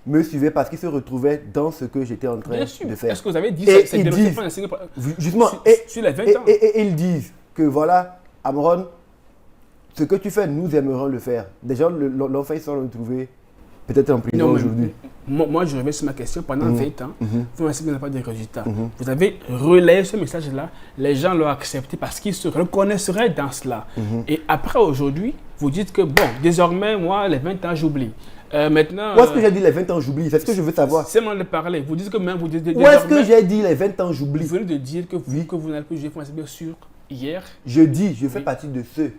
me suivaient parce qu'ils se retrouvaient dans ce que j'étais en train Bien sûr. de faire. Est-ce que vous avez dit Et c'est ils dénoncé disent- Ford Nassingbe Justement, sur les 20 ans? et ils disent que voilà, Amron, ce que tu fais, nous aimerions le faire. Des gens l'ont fait, ils sont retrouvés peut-être en prison Non, mais aujourd'hui. moi, je reviens sur ma question. Pendant 20 ans, Ford Nassingbe n'a pas de résultats. Vous avez relayé ce message-là. Les gens l'ont accepté parce qu'ils se reconnaisseraient dans cela. Et après, aujourd'hui, vous dites que, bon, désormais, moi, les 20 ans, j'oublie. Maintenant, Où est-ce que j'ai dit les 20 ans, j'oublie? C'est ce que je veux savoir. c'est moi de parler. Vous dites que même vous dites Où est-ce que désormais, j'ai dit les 20 ans, vous j'oublie? venez de dire que Oui. vous n'avez plus joué Ford Nassingbe sur hier. Je dis, je fais Oui. partie de ceux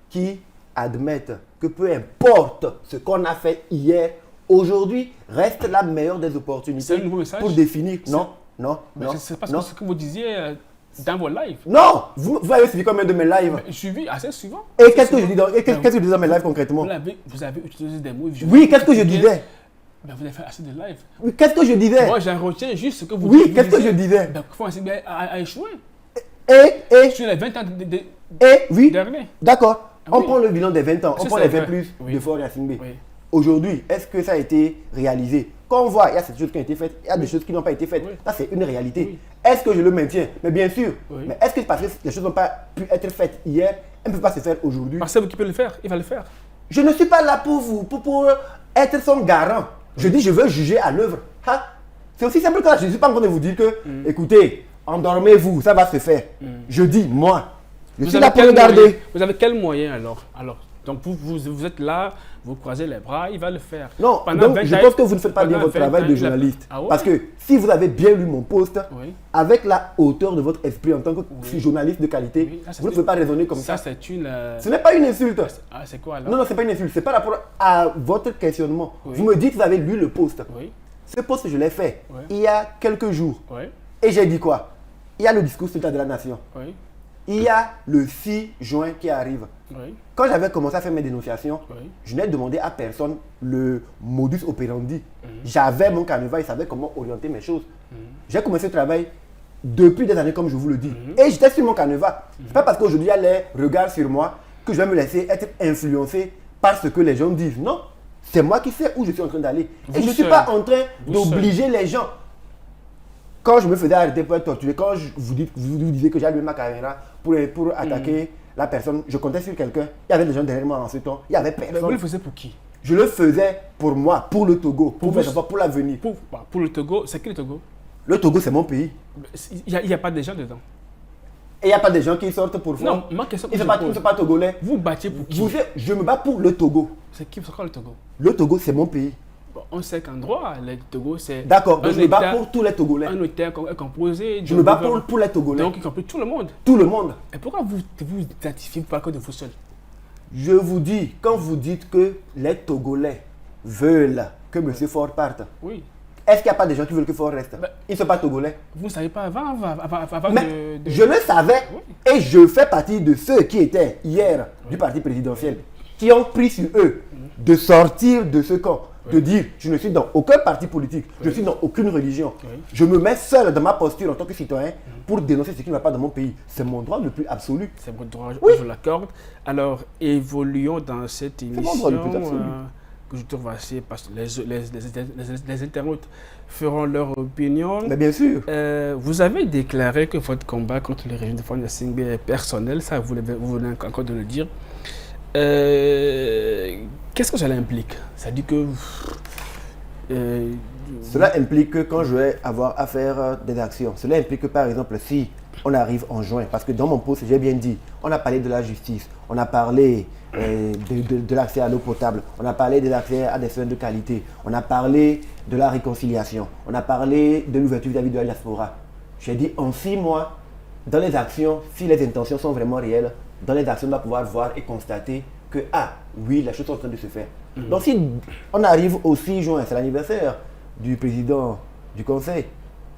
qui admettent que peu importe ce qu'on a fait hier, aujourd'hui reste la meilleure des C'est opportunités un nouveau message. pour définir. Non, non, Mais non, c'est pas non. ce que vous disiez dans vos lives. Non, vous avez suivi combien de mes lives? Mais je vis assez souvent. Et Assez qu'est-ce que je souvent. dis qu'est-ce que je dis dans mes lives concrètement? Vous avez utilisé des mots. Oui, qu'est-ce que je disais? Ben, vous avez fait assez de lives. Oui, qu'est-ce que je disais? Moi, j'en retiens juste ce que vous Oui, vous qu'est-ce que disiez. je disais? Ben, Ford Nassingbe a échoué Et, sur les 20 ans oui, derniers. d'accord. Ah On oui. prend le bilan des 20 ans, Ça, on prend c'est les 20 vrai. plus Oui. de Ford Nassingbe. Oui. Aujourd'hui, est-ce que ça a été réalisé? Quand on voit, il y a ces choses qui ont été faites, il y a des choses qui n'ont pas été faites. Oui. Ça, c'est une réalité. Oui. Est-ce que je le maintiens? Mais bien sûr. Oui. Mais est-ce que parce que les choses n'ont pas pu être faites hier, elles ne peuvent pas se faire aujourd'hui? Parce que vous qui peut le faire, il va le faire. Je ne suis pas là pour vous, pour être son garant. Je dis, je veux juger à l'œuvre. Hein? C'est aussi simple que ça. Je ne suis pas en train de vous dire que, écoutez, endormez-vous, ça va se faire. Je dis, moi, je suis là pour quel regarder. moyen- vous avez quel moyen alors? Donc vous êtes là, vous croisez les bras, il va le faire. Non, Pendant donc 20 je ans- pense que vous ne faites pas bien pendant votre 20 travail ans, de il a- journaliste. Ah ouais? Parce que si vous avez bien lu mon post, Oui. avec la hauteur de votre esprit en tant que journaliste de qualité, Oui, ça, c'est vous ne une- pouvez pas raisonner comme Ça, ça. c'est une. Ce n'est pas une insulte. Ah, c'est quoi alors? Non, non, ce n'est pas une insulte. Ce n'est pas rapport à votre questionnement. Oui. Vous me dites que vous avez lu le post. Oui, Ce post, je l'ai fait Oui. il y a quelques jours. oui, Et j'ai dit quoi? Il y a le discours sur l'état de la nation. oui, Il y a le 6 juin qui arrive. oui, Quand j'avais commencé à faire mes dénonciations, oui. je n'ai demandé à personne le modus operandi. J'avais mon canevas, il savait comment orienter mes choses. J'ai commencé le travail depuis des années, comme je vous le dis. Et j'étais sur mon canevas. Ce n'est pas parce qu'aujourd'hui il y a les regards sur moi que je vais me laisser être influencé par ce que les gens disent. Non, c'est moi qui sais où je suis en train d'aller. Et Vous je ne suis seul. pas en train Vous d'obliger les gens. quand je me faisais arrêter pour être torturé, quand vous disiez que j'allumais ma caméra pour attaquer la personne, je comptais sur quelqu'un. Il y avait des gens derrière moi en ce temps. Il y avait personne. Mais vous le faisiez pour qui? Je le faisais pour moi, pour le Togo, pour l'avenir. Pour le Togo, c'est qui le Togo? Le Togo, c'est mon pays. Il n'y a pas de gens dedans. Et il n'y a pas des gens qui sortent pour faire. Non, ma question. Ils ne sont pas togolais. Vous battiez pour qui? Je me bats pour le Togo. C'est quoi le Togo? Le Togo, c'est mon pays. Bon, on sait qu'en droit, le Togo, c'est. D'accord, donc je me bats pour tous les Togolais. Un État composé. Je me bats pour les Togolais. Donc, y compris tout le monde. Tout le monde. Et pourquoi vous identifiez pas que de vous seul? Je vous dis, quand vous dites que les Togolais veulent que M. Faure parte, oui. Est-ce qu'il n'y a pas des gens qui veulent que Faure reste? Ils ne sont pas Togolais. Vous ne savez pas avant Mais je le savais et je fais partie de ceux qui étaient hier du parti présidentiel, qui ont pris sur eux de sortir de ce camp, de dire je ne suis dans aucun parti politique, je ne suis dans aucune religion. Je me mets seul dans ma posture en tant que citoyen pour dénoncer ce qui ne va pas dans mon pays. C'est mon droit le plus absolu. C'est votre droit, Oui. je vous l'accorde. Alors, évoluons dans cette émission. mon droit le plus absolu. Que je trouve assez parce que les internautes feront leur opinion. Mais bien sûr. Vous avez déclaré que votre combat contre le régime de Faure Gnassingbé est personnel, ça vous venez encore de le dire. Qu'est-ce que cela implique? Ça dit que... Cela implique que quand je vais avoir à faire des actions, cela implique que par exemple si on arrive en juin, parce que dans mon post j'ai bien dit, on a parlé de la justice, on a parlé de l'accès à l'eau potable, on a parlé de l'accès à des soins de qualité, on a parlé de la réconciliation, on a parlé de l'ouverture vis-à-vis de la diaspora. J'ai dit en 6 mois, dans les actions, si les intentions sont vraiment réelles, dans les actions on va pouvoir voir et constater que oui, les choses sont en train de se faire. Donc si on arrive au 6 juin, c'est l'anniversaire du président du conseil,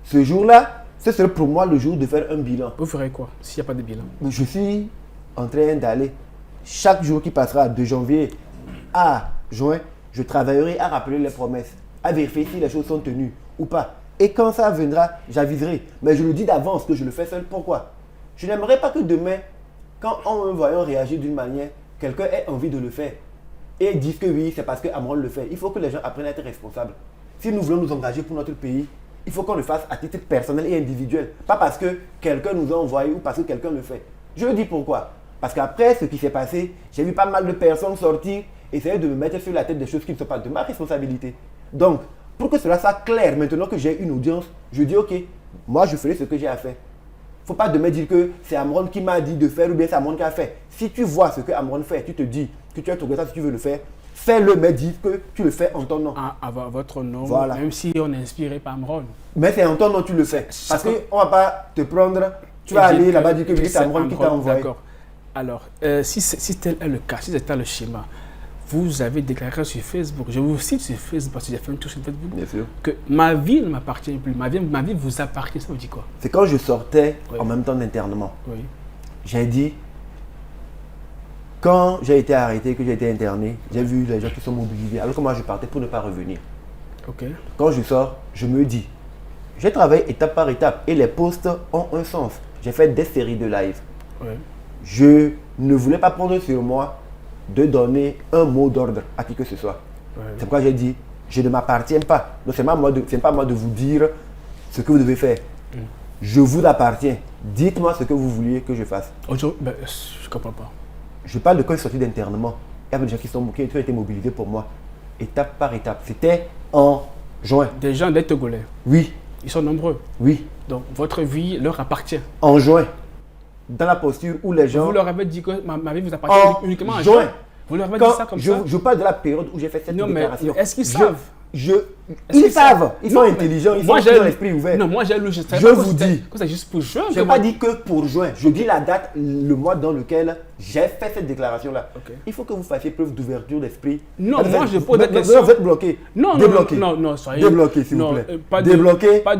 ce jour-là, ce serait pour moi le jour de faire un bilan. Vous ferez quoi s'il n'y a pas de bilan? Je suis en train d'aller, chaque jour qui passera de janvier à juin, je travaillerai à rappeler les promesses, à vérifier si les choses sont tenues ou pas. Et quand ça viendra, j'aviserai. Mais je le dis d'avance que je le fais seul. Pourquoi? Je n'aimerais pas que demain, quand on me voyant réagir d'une manière, quelqu'un ait envie de le faire et dise que oui, c'est parce que Amron le fait. Il faut que les gens apprennent à être responsables. Si nous voulons nous engager pour notre pays, il faut qu'on le fasse à titre personnel et individuel. Pas parce que quelqu'un nous a envoyé ou parce que quelqu'un le fait. Je le dis pourquoi. Parce qu'après ce qui s'est passé, j'ai vu pas mal de personnes sortir, essayer de me mettre sur la tête des choses qui ne sont pas de ma responsabilité. Donc, pour que cela soit clair, maintenant que j'ai une audience, je dis ok, moi je ferai ce que j'ai à faire. Il ne faut pas demain dire que c'est Amron qui m'a dit de faire ou bien c'est Amron qui a fait. Si tu vois ce que Amron fait, tu te dis que tu es Togolais, si tu veux le faire, fais-le, mais dis que tu le fais en ton nom. À votre nom, voilà. Même si on est inspiré par Amron. Mais c'est en ton nom que tu le fais. Parce qu'on ne va pas te prendre, tu vas aller là-bas dire que c'est Amron qui t'a envoyé. D'accord. Alors, si tel est le cas, si c'est le schéma, vous avez déclaré sur Facebook, je vous cite sur Facebook parce que j'ai fait une touche sur Facebook, bien sûr, que ma vie ne m'appartient plus, ma vie vous appartient. Ça vous dit quoi? C'est quand je sortais en même temps d'internement. Oui. J'ai dit, quand j'ai été arrêté, que j'ai été interné, j'ai vu les gens qui sont mobilisés, alors que moi je partais pour ne pas revenir. Okay. Quand je sors, je me dis, j'ai travaillé étape par étape et les posts ont un sens. J'ai fait des séries de live. Oui. Je ne voulais pas prendre sur moi de donner un mot d'ordre à qui que ce soit. Oui. C'est pourquoi j'ai dit, je ne m'appartiens pas. Donc, ce n'est pas moi de vous dire ce que vous devez faire. Je vous appartiens. Dites-moi ce que vous vouliez que je fasse. Je ne comprends pas. Je parle de quand je suis sorti d'internement. Il y avait des gens qui ont été mobilisés pour moi, étape par étape. C'était en juin. Des gens des Togolais. Oui. Ils sont nombreux. Oui. Donc, votre vie leur appartient. En juin. Dans la posture où les gens... Vous leur avez dit que ma vie vous appartient uniquement en juin. Vous leur avez dit ça comme ça? Je parle de la période où j'ai fait cette déclaration. Mais est-ce qu'ils savent? Ils savent. Ils sont intelligents. Ils ont l'esprit ouvert. Non, moi j'ai lu. Je vous dis. C'est juste pour juin. Je n'ai pas dit que pour juin. Je dis la date, le mois dans lequel j'ai fait cette déclaration-là. Okay. Il faut que vous fassiez preuve d'ouverture d'esprit. Non, moi je pose des questions. Vous êtes bloqué. Non, débloqué. Non, soyez. Débloqué, s'il vous plaît. Débloqué. Pas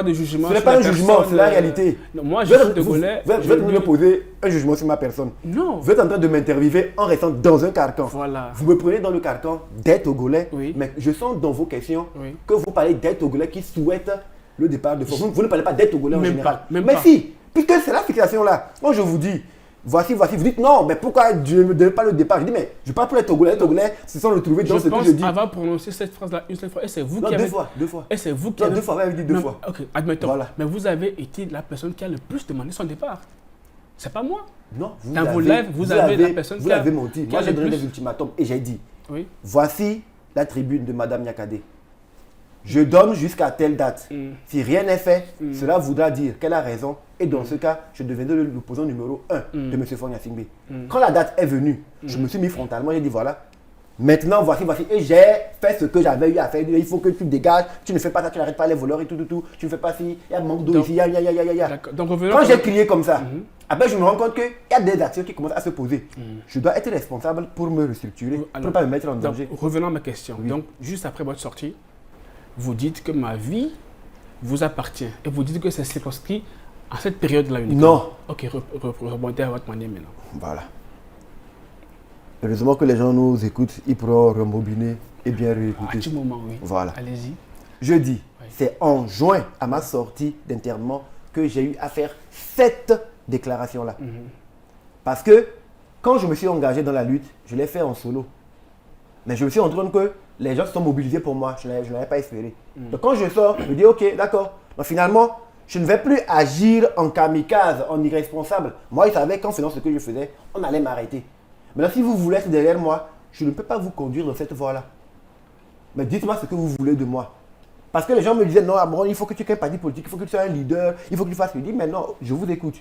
de jugement. Ce n'est pas un jugement, c'est la réalité. Non, moi je suis Togolais. Vous êtes venu me poser un jugement sur ma personne. Non. Vous êtes en train de m'interviewer en restant dans un carcan. Voilà. Vous me prenez dans le carcan des Togolais. Oui. Mais je sens dans vos questions oui. que vous parlez des Togolais qui souhaitent le départ de Faure. Vous ne parlez pas des Togolais en général. Mais si, puisque c'est la fixation là. Moi je vous dis, Voici. Vous dites non, mais pourquoi je ne me donne pas le départ? Je dis, mais je parle pour les Togolais. Les Togolais se sont retrouvés dans ce que je dis. Avant de prononcer cette phrase-là une seule fois, et c'est vous Non, qui avez. deux fois. Et c'est vous qui Non, avez. deux fois, ouais, dit deux Non, fois. Ok, admettons. Voilà. Mais vous avez été la personne qui a le plus demandé son départ. C'est pas moi. Non, Dans vos lives, vous avez la personne vous qui a- avez menti. qui Moi, a j'ai le donné plus- des ultimatums et j'ai dit, Oui. voici la tribune de Madame Nyakade. Je donne jusqu'à telle date. Si rien n'est fait, cela voudra dire qu'elle a raison. Et dans ce cas, je deviendrai l'opposant numéro 1 de M. Fogna Singbe. Quand la date est venue, je me suis mis frontalement, j'ai dit voilà. Maintenant, voici. Et j'ai fait ce que j'avais eu à faire. Il faut que tu dégages. Tu ne fais pas ça, tu n'arrêtes pas les voleurs et tout. Tu ne fais pas ci. Il y a manque d'eau Donc- ici. Il y a. D'accord. Donc, revenons. Quand j'ai crié comme ça, après je me rends compte qu'il y a des actions qui commencent à se poser. Je dois être responsable pour me restructurer, pour Alors, ne pas me mettre en Donc, danger. revenons à ma question. Oui. Donc, juste après votre sortie, vous dites que ma vie vous appartient. Et vous dites que c'est circonscrit à cette période-là uniquement. Non. Ok, remontez à votre manière maintenant. Voilà. Heureusement que les gens nous écoutent, ils pourront rembobiner et bien À réécouter. tout moment, oui. Voilà. Allez-y. Je dis, Oui. c'est en juin, à ma sortie d'internement, que j'ai eu à faire cette déclaration-là. Parce que quand je me suis engagé dans la lutte, je l'ai fait en solo. Mais je me suis rendu compte que les gens se sont mobilisés pour moi. Je n'avais pas espéré. Donc quand je sors, je me dis ok, d'accord. Donc finalement, je ne vais plus agir en kamikaze, en irresponsable. Moi, ils savaient qu'en faisant ce que je faisais, on allait m'arrêter. Maintenant, si vous voulez être derrière moi, je ne peux pas vous conduire dans cette voie-là. Mais dites-moi ce que vous voulez de moi. Parce que les gens me disaient, non, Amron, il faut que tu aies un parti politique, il faut que tu sois un leader, il faut que tu fasses ce que je dis. Mais non, je vous écoute.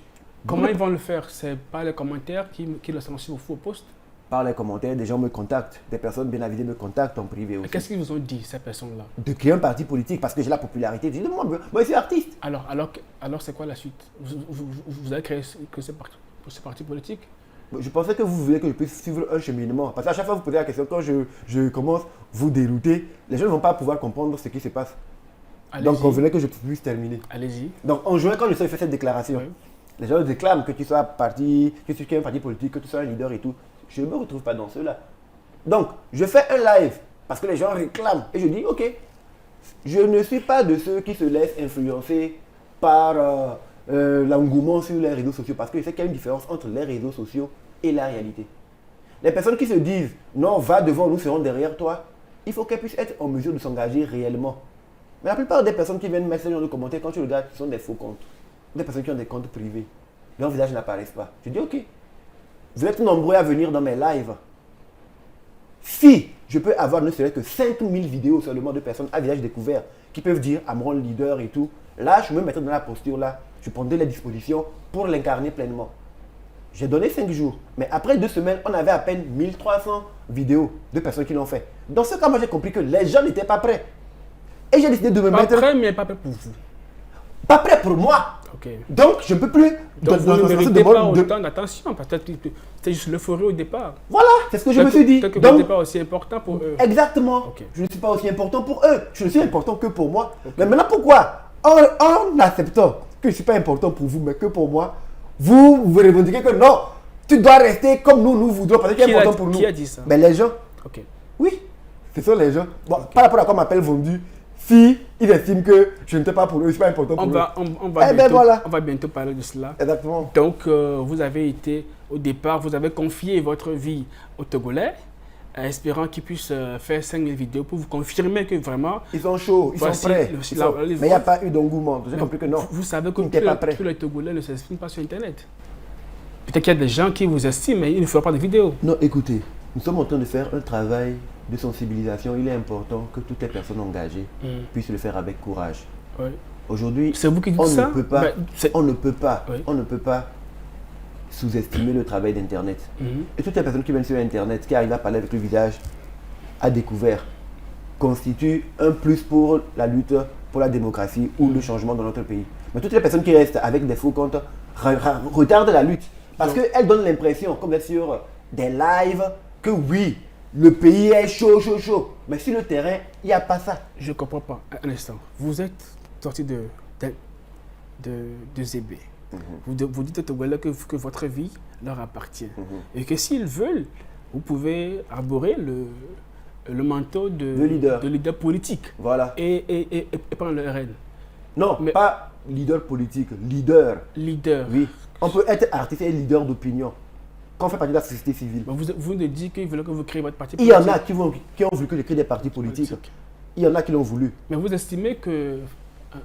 Comment ils vont le faire? C'est pas les commentaires qui le censurent au poste? Par les commentaires, des gens me contactent. Des personnes bien avisées me contactent en privé aussi. Qu'est-ce qu'ils vous ont dit, ces personnes-là? De créer un parti politique parce que j'ai la popularité. Je dis, moi, je suis artiste. Alors c'est quoi la suite? Vous avez créé ce parti politique? Je pensais que vous voulez que je puisse suivre un cheminement. Parce qu'à chaque fois que vous posez la question, quand je commence vous dérouter, les gens ne vont pas pouvoir comprendre ce qui se passe. Donc, on voulait que je puisse terminer. Allez-y. Donc, en juin, quand je suis fait cette déclaration, Oui. les gens déclament que tu sois parti, que tu sois un parti politique, que tu sois un leader et tout. Je ne me retrouve pas dans cela. Donc, je fais un live parce que les gens réclament. Et je dis, ok, je ne suis pas de ceux qui se laissent influencer par l'engouement sur les réseaux sociaux parce que je sais qu'il y a une différence entre les réseaux sociaux et la réalité. Les personnes qui se disent, non, va devant, nous serons derrière toi, il faut qu'elles puissent être en mesure de s'engager réellement. Mais la plupart des personnes qui viennent mettre ce genre de commentaires, quand tu regardes, ce sont des faux comptes. Des personnes qui ont des comptes privés. Leurs visages n'apparaissent pas. Je dis, ok, vous êtes nombreux à venir dans mes lives. Si je peux avoir ne serait-ce que 5000 vidéos seulement de personnes à visage découvert qui peuvent dire Amron leader et tout, là, je me mettrai dans la posture là, je prendrai les dispositions pour l'incarner pleinement. J'ai donné 5 jours, mais après 2 semaines, on avait à peine 1300 vidéos de personnes qui l'ont fait. Dans ce cas, moi j'ai compris que les gens n'étaient pas prêts. Et j'ai décidé de me Pas mettre... prêt, mais pas prêt pour vous. Pas prêt pour moi. Ok. Donc, je ne peux plus... Donc vous ne dans ce méritez pas de- autant d'attention. Peut-être que c'était juste l'euphorie au départ. Voilà, c'est ce que je me suis dit. Peut-être que vous Donc, n'étiez pas aussi important pour eux. exactement. Ok. Je ne suis pas aussi important pour eux. Je ne suis important que pour moi. Mais maintenant, pourquoi en acceptant que je ne suis pas important pour vous, mais que pour moi, vous revendiquez que non, tu dois rester comme nous voudrons parce que c'est important pour nous. Qui a dit ça? Mais les gens, Ok. oui, ce sont les gens. Bon, par rapport à quoi on m'appelle vendu, si ils estiment que je n'étais pas pour eux, je ne suis pas important pour On eux. va Eh ben bientôt, voilà. on va bientôt parler de cela. Exactement. Donc, vous avez été, au départ, vous avez confié votre vie aux Togolais, espérant qu'ils puissent faire 5000 vidéos pour vous confirmer que vraiment... Ils sont chauds, ils Voici sont prêts. les Mais il n'y a pas eu d'engouement. J'ai compris que non. Vous savez que Ils n'étaient pas prêts. tous les Togolais ne s'expriment pas sur Internet. Peut-être qu'il y a des gens qui vous estiment, mais ils ne feront pas de vidéos. Non, écoutez, nous sommes en train de faire un travail de sensibilisation. Il est important que toutes les personnes engagées puissent le faire avec courage. Oui. Aujourd'hui, C'est vous qui dites on ça? ne peut pas, Ben, c'est- on ne peut pas, Oui. on ne peut pas sous-estimer le travail d'Internet. Mhm. Et toutes les personnes qui viennent sur Internet, qui arrivent à parler avec le visage à découvert, constituent un plus pour la lutte pour la démocratie ou le changement dans notre pays. Mais toutes les personnes qui restent avec des faux comptes retardent la lutte. Parce Donc- qu'elles donnent l'impression, comme d'être sur des lives, que oui, le pays est chaud. Mais sur le terrain, il n'y a pas ça. Je ne comprends pas. Un instant. Vous êtes sorti de Zébé. Vous dites aux Togolais que votre vie leur appartient. Et que s'ils veulent, vous pouvez arborer le manteau de leader politique Voilà. et prendre le RN. Non, Mais- pas leader politique, leader. Leader. Oui. On peut être artiste et leader d'opinion quand on fait partie de la société civile. Mais vous nous dites qu'ils veulent que vous créez votre parti Il y politique. en a qui ont voulu que je crée des partis politiques. Il y en a qui l'ont voulu. Mais vous estimez que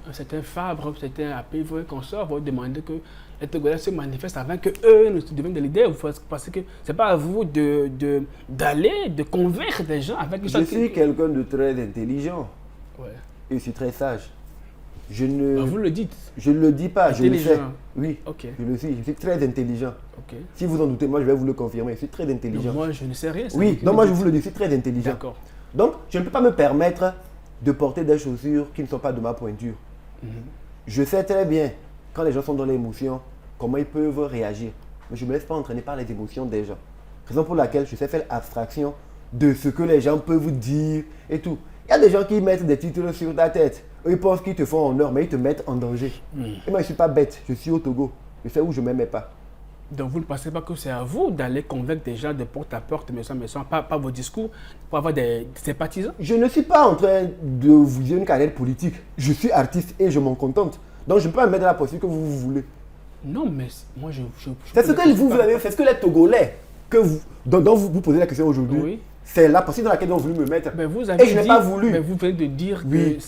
un certain Fabre, un certain APV, consort vont demander que les Togolais se manifestent avant qu'eux ne deviennent des leaders, parce que ce n'est pas à vous d'aller, de convaincre des gens avec Je suis quelqu'un de très intelligent. Ouais. Et je suis très sage. Je ne, Vous le dites. je ne le dis pas, je le Intelligent. sais. Oui, Ok. je le suis. Je suis très intelligent. Ok. Si vous en doutez, moi je vais vous le confirmer. Je suis très intelligent. Donc, moi, je ne sais rien. c'est Oui, vous qui non, le moi je dites. vous le dis, je suis très intelligent. D'accord. Donc, je ne peux pas me permettre de porter des chaussures qui ne sont pas de ma pointure. Je sais très bien, quand les gens sont dans l'émotion, comment ils peuvent réagir. Mais je ne me laisse pas entraîner par les émotions des gens. Raison pour laquelle je sais faire abstraction de ce que les gens peuvent vous dire et tout. Il y a des gens qui mettent des titres sur ta tête. Eux, ils pensent qu'ils te font honneur, mais ils te mettent en danger. Et moi, je ne suis pas bête. Je suis au Togo. Je sais où je ne m'aimais pas. Donc, vous ne pensez pas que c'est à vous d'aller convaincre des gens de porte à porte, maison à maison, pas vos discours, pour avoir des sympathisants? Je ne suis pas en train de vous dire une carrière politique. Je suis artiste et je m'en contente. Donc, je ne peux pas me mettre dans la posture que vous voulez. Non, mais moi, C'est ce que vous avez fait, ce que les Togolais dont vous posez la question aujourd'hui, Oui. c'est la posture dans laquelle ils ont voulu me mettre. Mais vous avez Et je n'ai dit- pas voulu. Mais vous venez de dire Oui. que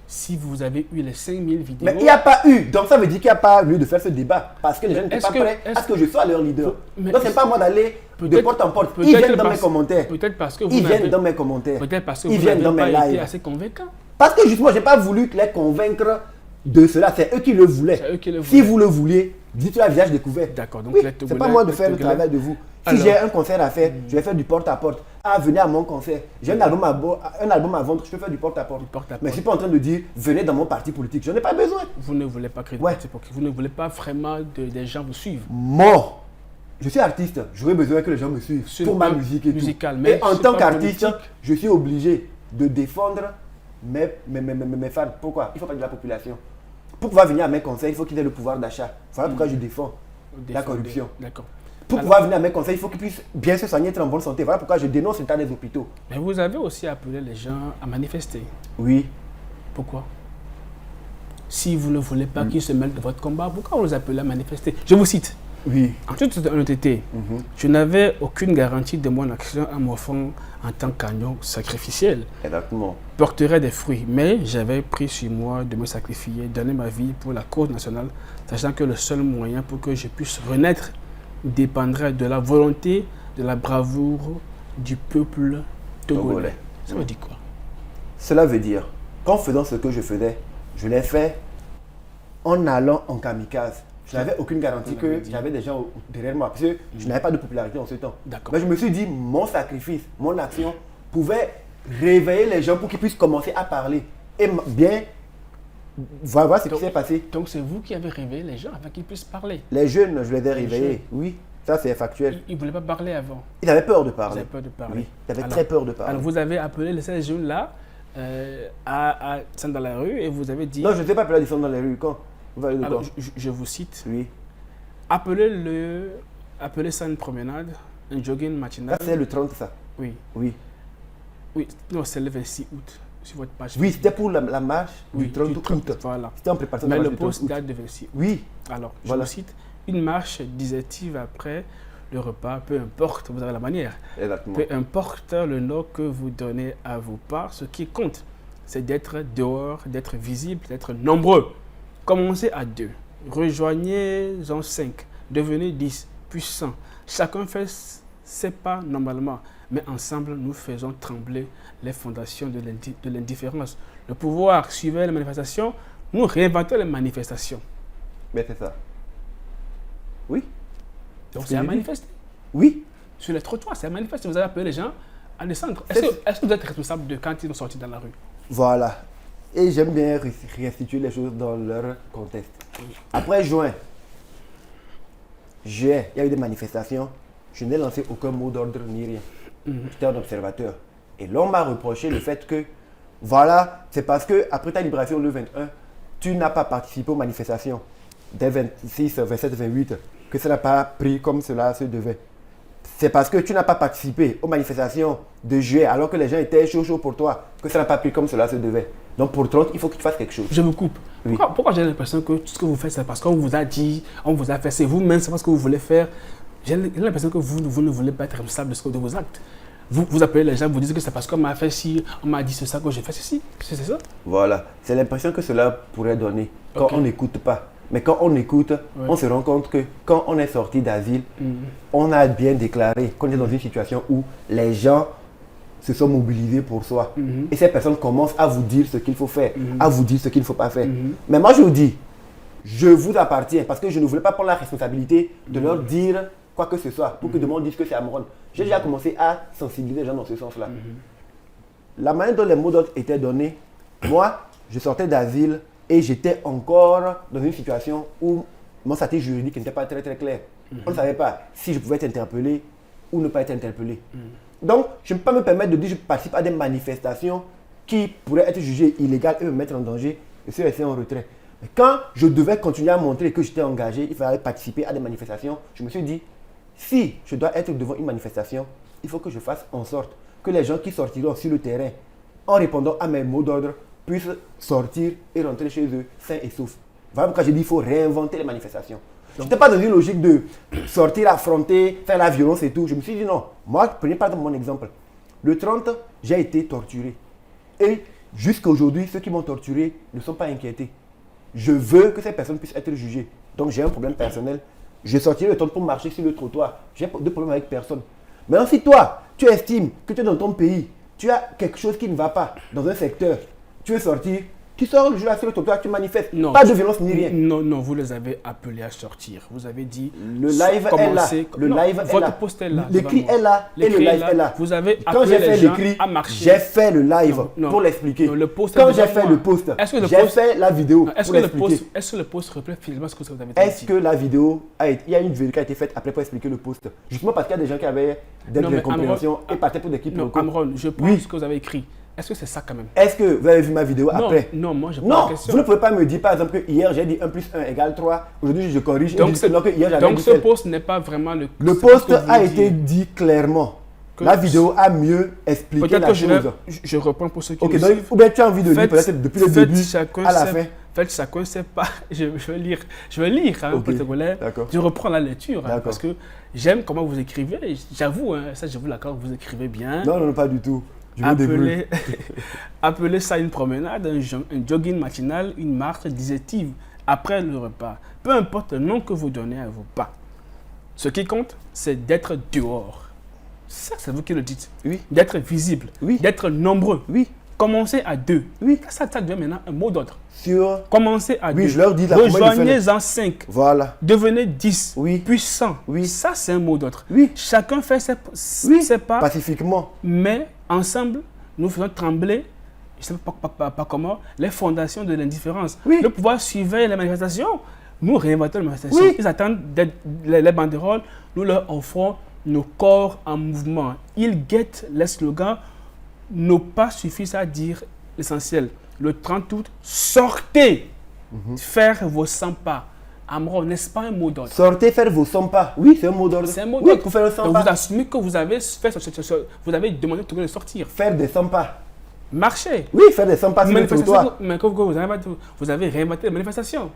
si vous avez eu les 5000 vidéos. Mais il n'y a pas eu. Donc ça veut dire qu'il n'y a pas lieu de faire ce débat. Parce que les gens n'étaient est-ce pas que- prêts à ce que je sois leur leader. Mais Donc c'est pas à moi d'aller de peut-être- porte en porte. Ils peut-être viennent dans mes parce- commentaires. Peut-être parce que vous Ils n'avez viennent dans mes commentaires. peut-être parce que Ils vous viennent dans n'avez mes pas été lives. assez convaincant. Parce que justement, je n'ai pas voulu les convaincre de cela. C'est eux qui le voulaient. C'est eux qui le Si voulaient. vous le vouliez, dites-le à visage découvert. D'accord, donc Oui, les c'est Togolais- pas moi de les faire le Togolais- travail de vous. Si Alors- j'ai un concert à faire, je vais faire du porte-à-porte. Ah, venez à mon concert. J'ai un album à vendre, je peux faire du porte-à-porte. porte-à-porte. Mais je ne suis pas en train de dire, venez dans mon parti politique. Je n'en ai pas besoin. Vous ne voulez pas créer de Ouais. parti politique. Vous ne voulez pas vraiment des gens vous suivent. Mort. Je suis artiste, j'aurais besoin que les gens me suivent Sur pour le ma plan musique et musical, tout. mais Et en sur tant le plan qu'artiste, politique. je suis obligé de défendre mes fans. Pourquoi? Il faut pas de la population. Pour pouvoir venir à mes conseils, il faut qu'ils aient le pouvoir d'achat. Voilà pourquoi je défends la corruption. D'accord. Pour Alors- pouvoir venir à mes conseils, il faut qu'ils puissent bien se soigner, être en bonne santé. Voilà pourquoi je dénonce l'état des hôpitaux. Mais vous avez aussi appelé les gens à manifester. Oui. Pourquoi? Si vous ne voulez pas qu'ils se mêlent de votre combat, pourquoi vous les appelez à manifester? Je vous cite. Oui. En toute honnêteté, je n'avais aucune garantie de mon action en m'offrant en tant qu'agneau sacrificiel. Exactement. Porterait des fruits, mais j'avais pris sur moi de me sacrifier, donner ma vie pour la cause nationale, sachant que le seul moyen pour que je puisse renaître dépendrait de la volonté, de la bravoure du peuple togolais. Togolais. Ça veut dire quoi? Cela veut dire qu'en faisant ce que je faisais, je l'ai fait en allant en kamikaze. Je n'avais aucune garantie Vous l'avez que dit. j'avais des gens derrière moi. Parce que je n'avais pas de popularité en ce temps. D'accord. Mais je me suis dit, mon sacrifice, mon action pouvait réveiller les gens pour qu'ils puissent commencer à parler. Et bien, voilà ce qui Donc- s'est passé. Donc c'est vous qui avez réveillé les gens afin qu'ils puissent parler. Les jeunes, je les ai jeunes. réveillés. Oui, ça c'est factuel. Ils ne voulaient pas parler avant. Ils avaient peur de Ils parler. avaient peur de parler. Oui, ils avaient Alors- très peur de parler. Alors vous avez appelé ces jeunes-là à descendre dans la rue et vous avez dit... Non, je ne sais pas appeler la descendre dans les rues. Quand vous allez de Alors, quoi? je vous cite. Oui. Appelez ça une promenade, un jogging matinal. Ça c'est le 30 ça. Oui, Oui. oui. Non, c'est le 26 août sur votre page. Oui, c'était pour la marche Oui, du 30 du 30, août. Voilà. C'était en préparation de Mais la le marche du 30 post août. date de 26 août. Oui, Alors, je Voilà. vous cite. Une marche, disait-il après le repas, peu importe, vous avez la manière, exactement. peu importe le nom que vous donnez à vos parts, ce qui compte, c'est d'être dehors, d'être visible, d'être nombreux. Commencez à 2, rejoignez-en 5, devenez 10, puis 100. Chacun fait ses pas normalement, mais ensemble, nous faisons trembler les fondations de l'indifférence. Le pouvoir suivait les manifestations, nous réinventons les manifestations. Mais c'est ça. Oui. Donc Ce c'est que à j'ai dit. manifester. Oui. Sur les trottoirs, c'est à manifester. Vous avez appelé les gens à descendre. C'est- Est-ce que vous êtes responsable de quand ils sont sortis dans la rue? Voilà. Et j'aime bien restituer les choses dans leur contexte. Après juin, il y a eu des manifestations. Je n'ai lancé aucun mot d'ordre ni rien. J'étais un observateur. Et l'on m'a reproché le fait que, voilà, c'est parce que après ta libération le 21, tu n'as pas participé aux manifestations des 26, 27, 28, que ça n'a pas pris comme cela se devait. C'est parce que tu n'as pas participé aux manifestations de juillet alors que les gens étaient chauds pour toi que ça n'a pas pris comme cela se devait. Donc pour 30, il faut que tu fasses quelque chose. Je vous coupe. Oui. Pourquoi j'ai l'impression que tout ce que vous faites, c'est parce qu'on vous a dit, on vous a fait, c'est vous-même, c'est parce que vous voulez faire. J'ai l'impression que vous ne voulez pas être responsable de vos actes. Vous appelez les gens, vous dites que c'est parce qu'on m'a fait ci, on m'a dit c'est ça que j'ai fait ceci. C'est ça? Voilà. C'est l'impression que cela pourrait donner quand Ok. on n'écoute pas. Mais quand on écoute, on se rend compte que quand on est sorti d'asile, on a bien déclaré qu'on est dans une situation où les gens se sont mobilisés pour soi. Et ces personnes commencent à vous dire ce qu'il faut faire, à vous dire ce qu'il ne faut pas faire. Mais moi, je vous dis, je vous appartiens parce que je ne voulais pas prendre la responsabilité de leur dire quoi que ce soit pour que demain on dise que c'est Amron. J'ai déjà commencé à sensibiliser les gens dans ce sens-là. La manière dont les mots d'ordre étaient donnés, moi, je sortais d'asile et j'étais encore dans une situation où mon statut juridique n'était pas très clair. On ne savait pas si je pouvais être interpellé ou ne pas être interpellé. Donc, je ne peux pas me permettre de dire que je participe à des manifestations qui pourraient être jugées illégales et me mettre en danger. Je suis resté en retrait. Mais quand je devais continuer à montrer que j'étais engagé, il fallait participer à des manifestations, je me suis dit, si je dois être devant une manifestation, il faut que je fasse en sorte que les gens qui sortiront sur le terrain en répondant à mes mots d'ordre puissent sortir et rentrer chez eux sains et saufs. Voilà pourquoi j'ai dit qu'il faut réinventer les manifestations. Je n'étais pas dans une logique de sortir, affronter, faire la violence et tout. Je me suis dit non. Moi, prenez pas mon exemple. Le 30, j'ai été torturé. Et jusqu'à aujourd'hui, ceux qui m'ont torturé ne sont pas inquiétés. Je veux que ces personnes puissent être jugées. Donc j'ai un problème personnel. Je sortirai le temps pour marcher sur le trottoir. J'ai de problème avec personne. Maintenant, si toi, tu estimes que tu es dans ton pays, tu as quelque chose qui ne va pas dans un secteur, tu veux sortir, tu sors le jour sur le trottoir, tu manifestes. Non, pas de violence ni rien. Non, vous les avez appelés à sortir. Vous avez dit. Le live est là. Le live est là. Votre post est là. L'écrit est là et le L'écrit est live là. est là. Vous avez Quand appelé j'ai fait les gens l'écrit, à marcher. j'ai fait le live Non, pour l'expliquer. non, le post est Quand devant j'ai fait moi. le post, Est-ce que le j'ai post- fait la vidéo Est-ce pour que, l'expliquer. le post reflète finalement ce que vous avez dit? Est-ce que la vidéo il y a une vidéo qui a été faite après pour expliquer le post? Justement parce qu'il y a des gens qui avaient des Non, mais incompréhensions Amron- et partaient pour des équipes Non, locaux. Amron, je pense Oui. ce que vous avez écrit. Est-ce que c'est ça quand même? Est-ce que vous avez vu ma vidéo après? Non, moi je pose Non, la question. vous ne pouvez pas me dire par exemple que hier j'ai dit 1 plus 1 égale 3. Aujourd'hui je corrige. Donc, et je dis que non, que hier j'avais Donc dit ce tel. post n'est pas vraiment le. Le ce post que vous a dites. été dit clairement. Que- La vidéo a mieux expliqué Peut-être la que chose. je reprends pour ceux qui Ok, nous donc, suivent. ou bien tu as envie de lire Faites- peut-être depuis le faites début chacun à la ses- fin. Faites chacun sait pas. Je vais lire. Je vais lire hein, Ok, pour te connaître. d'accord. Je reprends la lecture hein, D'accord. parce que j'aime comment vous écrivez. Et j'avoue, hein, ça je vous l'accorde, vous écrivez bien. Non, non, pas du tout. Je me débrouille. Appelez, appelez ça une promenade, un jogging matinal, une marche digestive après le repas. Peu importe le nom que vous donnez à vos pas. Ce qui compte, c'est d'être dehors. Ça, c'est vous qui le dites. Oui. D'être visible, Oui. d'être nombreux. Oui. Commencez à 2. Oui. Ça devient maintenant un mot d'ordre. Sur. Commencez à 2. Oui, je leur dis là, comment ils le Rejoignez-en 5. Voilà. Devenez 10. Oui. Puis 100. Oui. Ça, c'est un mot d'ordre. Oui. Chacun fait Oui. ses pas. Pacifiquement. Mais ensemble, nous faisons trembler, je ne sais pas comment, les fondations de l'indifférence. Oui. Le pouvoir surveille les manifestations. Nous réinventons les manifestations. Oui. Ils attendent les banderoles. Nous leur offrons nos corps en mouvement. Ils guettent les slogans. Nos pas suffisent à dire l'essentiel. Le 30 août, sortez faire vos 100 pas. Amron, n'est-ce pas un mot d'ordre? Sortez faire vos 100 pas. Oui, c'est un mot d'ordre. C'est un mot Oui, d'ordre. pour faire un 100 Donc pas. vous assumez que vous avez fait, vous avez demandé de sortir. Faire des 100 pas. Marchez. Oui, faire des 100 pas sur le trottoir. Mais que vous avez réinventé les manifestations.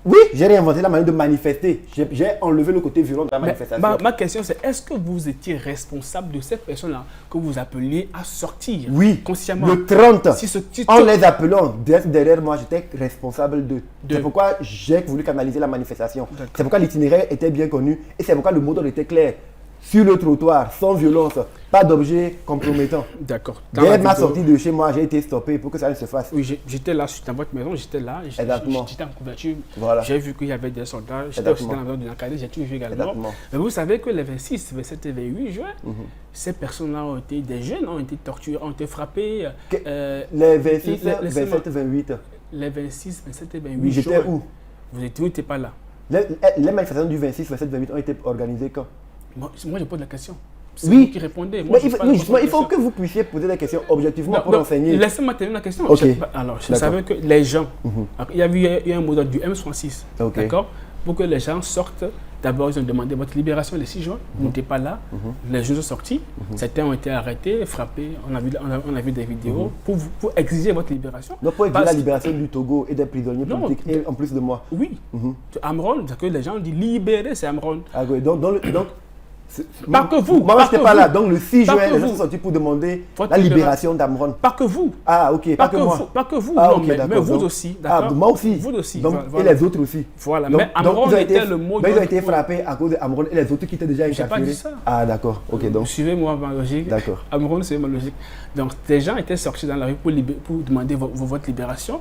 Oui, j'ai réinventé la manière de manifester. J'ai enlevé le côté violent de la Mais manifestation. ma question c'est, est-ce que vous étiez responsable de ces personnes-là que vous appeliez à sortir Oui, consciemment? le 30, Si en les appelant derrière moi, j'étais responsable d'eux. De- C'est pourquoi j'ai voulu canaliser la manifestation. D'accord. C'est pourquoi l'itinéraire était bien connu et c'est pourquoi le mot d'ordre était clair. Sur le trottoir, sans violence, pas d'objets compromettants. D'accord. Dès ma sortie de chez moi, j'ai été stoppé pour que ça ne se fasse. Oui, j'étais là dans votre maison, j'étais là, Exactement. j'étais en couverture. Voilà. J'ai vu qu'il y avait des soldats, j'étais aussi Exactement. dans la maison d'une académie, j'ai tout vu également. Exactement. Mais vous savez que les 26, 27 et 28 juin, ces personnes-là ont été, des jeunes ont été torturés, ont été frappés. Les 26, laissez-moi- 27, 28. Les 26, 27 et 28 Oui, j'étais juin, où vous n'étiez pas là. Les manifestations du 26, 27, 28 ont été organisées quand? Moi, je pose la question. C'est Oui. vous qui répondez. Moi, Mais je il pose faut, pas oui, la justement, il faut question. que vous puissiez poser des questions objectivement Non, pour non, enseigner. Laissez-moi terminer la question. Ok. Alors, je D'accord. savais que les gens, il y a eu un mot d'ordre du M66, Ok. d'accord, pour que les gens sortent, D'abord, ils ont demandé votre libération le 6 juin. Vous n'étiez pas là. Les jeunes sont sortis. Certains ont été arrêtés, frappés. On a vu des vidéos pour exiger votre libération. Donc, pour exiger la libération du Togo et des prisonniers politiques, et en plus de moi. Oui. Amron, c'est que les gens disent libérer, c'est Amron. Ah oui, donc pas que vous. Moi, je n'étais pas là. Donc, le 6 juin, les gens vous. sont sortis pour demander Votre la libération d'Amron. Pas que vous. Ah, ok, pas que moi. Pas que vous, Ah, non, ok, mais d'accord, vous donc- aussi. Ah, D'accord. moi aussi. Vous aussi. Donc, voilà. et les autres aussi. Voilà, Donc, mais Amron ils ont était le mot ils ont d'ordre été pour- frappés à cause d'Amron et les autres qui étaient déjà J'ai pas incarcérés. dit ça. Ah, d'accord. Ok, donc. Suivez-moi ma logique. D'accord. Amron, c'est ma logique. Donc, des gens étaient sortis dans la rue pour demander votre libération.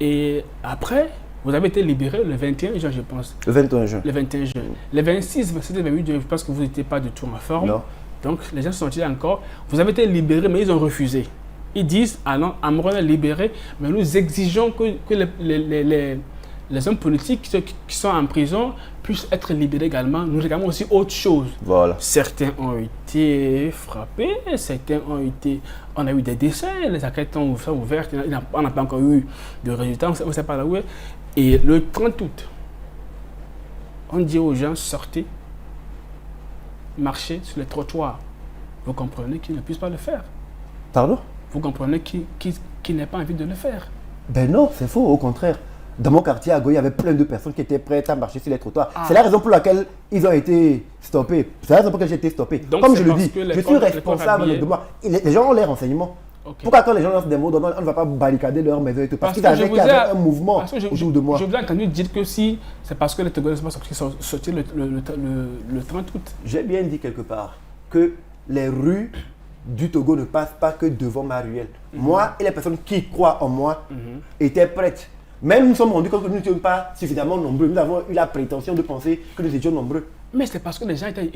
Et après, vous avez été libéré le 21 juin, je pense. Le 21 juin. Le 21 juin. Le 26, 27 et 28 juin, je pense que vous n'étiez pas du tout en forme. Non. Donc, les gens sont sortis encore. Vous avez été libéré, mais ils ont refusé. Ils disent, ah non, Amron est libéré, mais nous exigeons que les hommes politiques qui sont en prison puissent être libérés également. Nous réclamons aussi autre chose. Voilà. Certains ont été frappés, certains ont été... On a eu des décès, les enquêtes sont ouvertes, on n'a pas encore eu de résultats, on ne sait pas là où est. Et le 30 août, on dit aux gens, sortez, marchez sur les trottoirs. Vous comprenez qu'ils ne puissent pas le faire. Pardon? Vous comprenez qu'ils n'aient pas envie de le faire. Ben non, c'est faux, au contraire. Dans mon quartier à Goya, il y avait plein de personnes qui étaient prêtes à marcher sur les trottoirs. Ah. C'est la raison pour laquelle ils ont été stoppés. C'est la raison pour laquelle j'ai été stoppé. Donc, Comme c'est je le parce dis, que les je suis corps- les responsable corps de moi. Les gens ont les renseignements. Ok. Pourquoi quand les gens lancent des mots, on ne va pas barricader leur maison et tout? Parce qu'ils que je avaient vous qu'il y ai- avait un mouvement parce que autour de moi. Je vous ai entendu dire que si c'est parce que les Togolais sont sortis le 30 août. J'ai bien dit quelque part que les rues du Togo ne passent pas que devant ma ruelle. Moi et les personnes qui croient en moi étaient prêtes. Même nous sommes rendus compte que nous n'étions pas suffisamment nombreux. Nous avons eu la prétention de penser que nous étions nombreux. Mais c'est parce que les gens étaient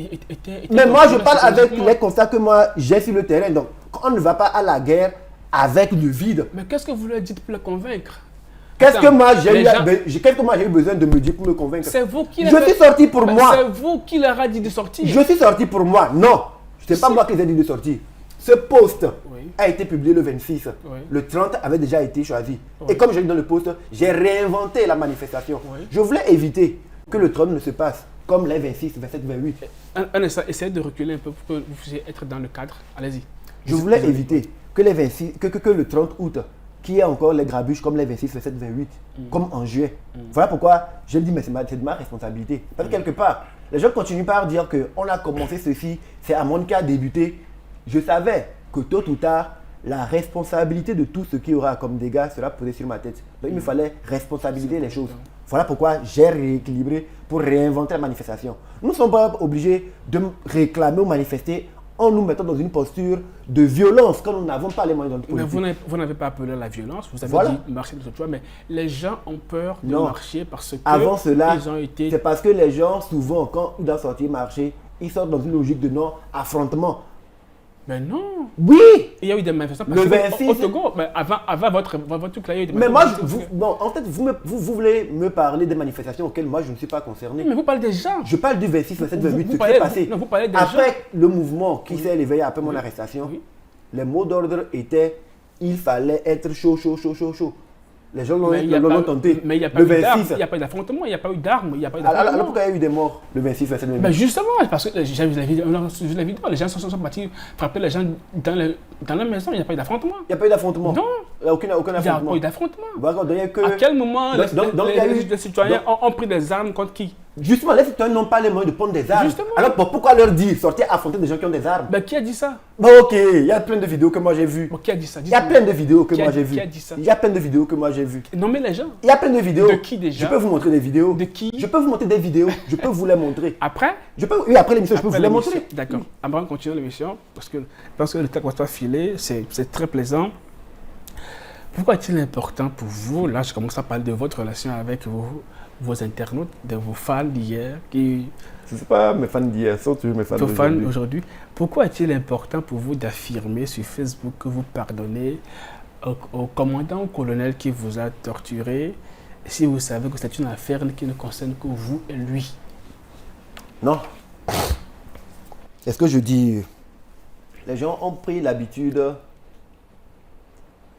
Mais moi, je torturés parle avec psychologiquement. les constats que moi j'ai sur le terrain. Donc, on ne va pas à la guerre avec le vide. Mais qu'est-ce que vous leur dites pour les convaincre? Qu'est-ce que Attends, moi j'ai les eu, gens- qu'est-ce que moi j'ai eu besoin de me dire pour me convaincre? C'est vous qui Je suis sorti pour Mais moi. C'est vous qui leur a dit de sortir. Je suis sorti pour moi. Non, ce n'est pas Si. moi qui les ai dit de sortir. Ce post Oui. a été publié le 26. Oui. Le 30 avait déjà été choisi. Oui. Et comme j'ai dit dans le post, j'ai réinventé la manifestation. Oui. Je voulais éviter que le 30 ne se passe comme les 26, 27, 28. Un instant, essayez de reculer un peu pour que vous puissiez être dans le cadre. Allez-y. Je voulais éviter que les 26, que le 30 août, qu'il y ait encore les grabuches comme les 26, 27, 28, comme en juillet. Voilà pourquoi je me dis, mais c'est de ma responsabilité. Parce que quelque part, les gens continuent par dire qu'on a commencé ceci, c'est Amon qui a débuté. Je savais que tôt ou tard, la responsabilité de tout ce qui aura comme dégâts sera posée sur ma tête. Donc il me fallait responsabiliser les choses. Voilà pourquoi j'ai rééquilibré pour réinventer la manifestation. Nous ne sommes pas obligés de réclamer ou manifester en nous mettant dans une posture de violence quand nous n'avons pas les moyens de Mais politique. vous n'avez pas appelé à la violence, vous avez Voilà. dit marcher de ce toit, mais les gens ont peur de Non. marcher parce que Avant cela, ils ont été... c'est parce que les gens, souvent, quand ils doivent sortir marcher, ils sortent dans une logique de non-affrontement. Mais non, Oui! il y a eu des manifestations. Le parce que 26 au Togo, mais avant votre truc là, il y a eu des Mais moi, manifestations. bon, en fait, vous voulez me parler des manifestations auxquelles moi je ne suis pas concerné. Mais vous parlez des gens. Je parle du 26, 27, 28, Vous ce qui parlez- s'est passé. non, vous parlez des Après le mouvement qui s'est éveillé après mon Oui. arrestation, Oui. les mots d'ordre étaient il fallait être chaud, chaud, chaud, chaud, chaud. Les gens l'ont Mais il n'y a l'ont pas- tenté. mais il n'y a pas Le eu d'armes, 26. il n'y a pas eu d'affrontement, il n'y a pas eu d'armes, il n'y a pas eu Alors d'affrontement. pourquoi il y a eu des morts le 26, 27, 28? Mais justement, parce que j'ai vu la vidéo, les gens sont partis frapper les gens dans la maison, il n'y a pas eu d'affrontement. Il n'y a pas eu d'affrontement. Non, Il n'y a aucun il n'y a affrontement. pas eu d'affrontement. D'accord, donc il y a que... À quel moment Donc, il y a eu- les citoyens ont pris des armes contre qui? Justement, les citoyens n'ont pas les moyens de prendre des armes. Justement. Alors pourquoi leur dire sortir affronter des gens qui ont des armes? Ben, qui a dit ça? Bon, ok, il y a plein de vidéos que moi j'ai vues. Bon, qui a dit ça? Il y a plein de vidéos que Qui a moi dit- j'ai vues. qui a dit ça? Il y a plein de vidéos que moi j'ai vues. Nommez les gens. Il y a plein de vidéos. De qui déjà? Je peux vous montrer des vidéos. De qui? Je peux vous montrer des vidéos. Je peux vous les montrer. Après? Oui, après l'émission, je peux Après vous les l'émission. montrer. D'accord. Avant de continuer l'émission, parce que le temps va pas filer, c'est très plaisant. Pourquoi est-il important pour vous, là je commence à parler de votre relation avec vos internautes, de vos fans d'hier, Ce ne sont pas mes fans d'hier, sont toujours mes fans vos fans d'aujourd'hui. aujourd'hui. Pourquoi est-il important pour vous d'affirmer sur Facebook que vous pardonnez au commandant ou colonel qui vous a torturé, si vous savez que c'est une affaire qui ne concerne que vous et lui? Non. Est-ce que je dis... Les gens ont pris l'habitude,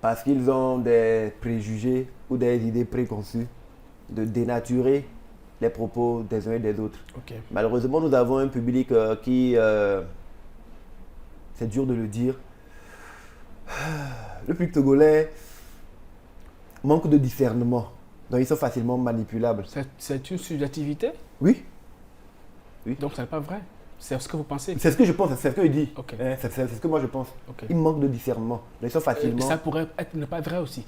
parce qu'ils ont des préjugés ou des idées préconçues, de dénaturer les propos des uns et des autres. Ok. Malheureusement, nous avons un public qui, c'est dur de le dire, le public togolais manque de discernement. Donc, ils sont facilement manipulables. C'est une subjectivité? Oui, Donc, ce n'est pas vrai. C'est ce que vous pensez. c'est ce que je pense, c'est ce que je dis. Ok. C'est ce que moi je pense. Ok. Ils manquent de discernement. Donc, ils sont facilement... Ça pourrait être ne pas vrai aussi.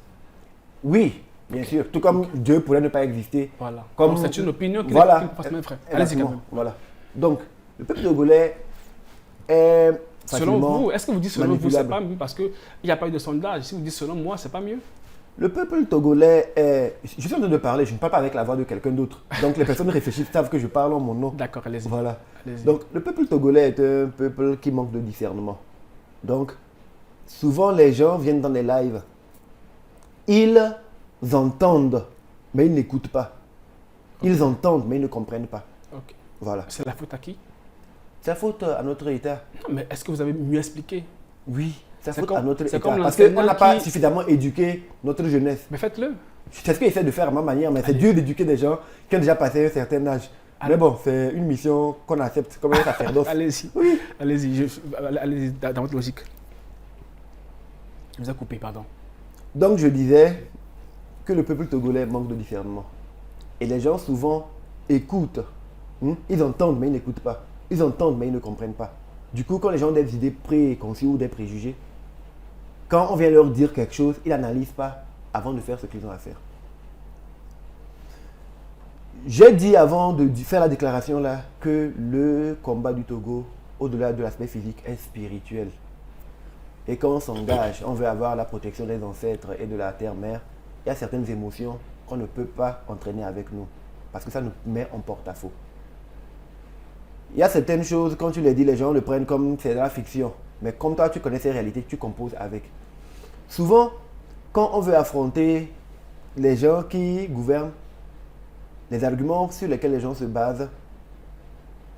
Oui, bien sûr. Tout comme Dieu pourrait ne pas exister. Voilà. Comme... Donc, c'est une opinion qui voilà. n'est pas forcément vraie. Allez-y quand Exactement. même. Voilà. Donc, le peuple togolais est Selon facilement vous, est-ce que vous dites selon vous, c'est manipulable. pas mieux parce qu'il n'y a pas eu de sondage? Si vous dites selon moi, c'est pas mieux? Le peuple togolais est... Je suis en train de parler, je ne parle pas avec la voix de quelqu'un d'autre. Donc les personnes réfléchissent, savent que je parle en mon nom. D'accord, allez-y. Voilà. Allez-y. Donc le peuple togolais est un peuple qui manque de discernement. Donc souvent les gens viennent dans des lives. Ils entendent, mais ils n'écoutent pas. Ils entendent, mais ils ne comprennent pas. Ok. Voilà. C'est la faute à qui? C'est la faute à notre État. Non, mais est-ce que vous avez mieux expliqué? Oui, c'est la C'est faute comme- à notre c'est État. comme Parce qu'on l'enseignant n'a pas qui- suffisamment éduqué notre jeunesse. Mais faites-le. C'est ce que j'essaie de faire à ma manière, mais c'est dur d'éduquer des gens qui ont déjà passé un certain âge. Allez. Mais bon, c'est une mission qu'on accepte comme un sacerdoce. Allez-y. Oui. Allez-y. Allez-y dans votre logique. Je vous ai coupé, pardon. Donc je disais que le peuple togolais manque de discernement. Et les gens souvent écoutent. Ils entendent, mais ils n'écoutent pas. Ils entendent, mais ils ne comprennent pas. Du coup, quand les gens ont des idées préconçues ou des préjugés, quand on vient leur dire quelque chose, ils n'analysent pas avant de faire ce qu'ils ont à faire. J'ai dit avant de faire la déclaration là que le combat du Togo, au-delà de l'aspect physique, est spirituel. Et quand on s'engage, on veut avoir la protection des ancêtres et de la terre-mère, il y a certaines émotions qu'on ne peut pas entraîner avec nous. Parce que ça nous met en porte-à-faux. Il y a certaines choses, quand tu les dis, les gens le prennent comme c'est de la fiction. Mais comme toi, tu connais ces réalités, tu composes avec. Souvent, quand on veut affronter les gens qui gouvernent, les arguments sur lesquels les gens se basent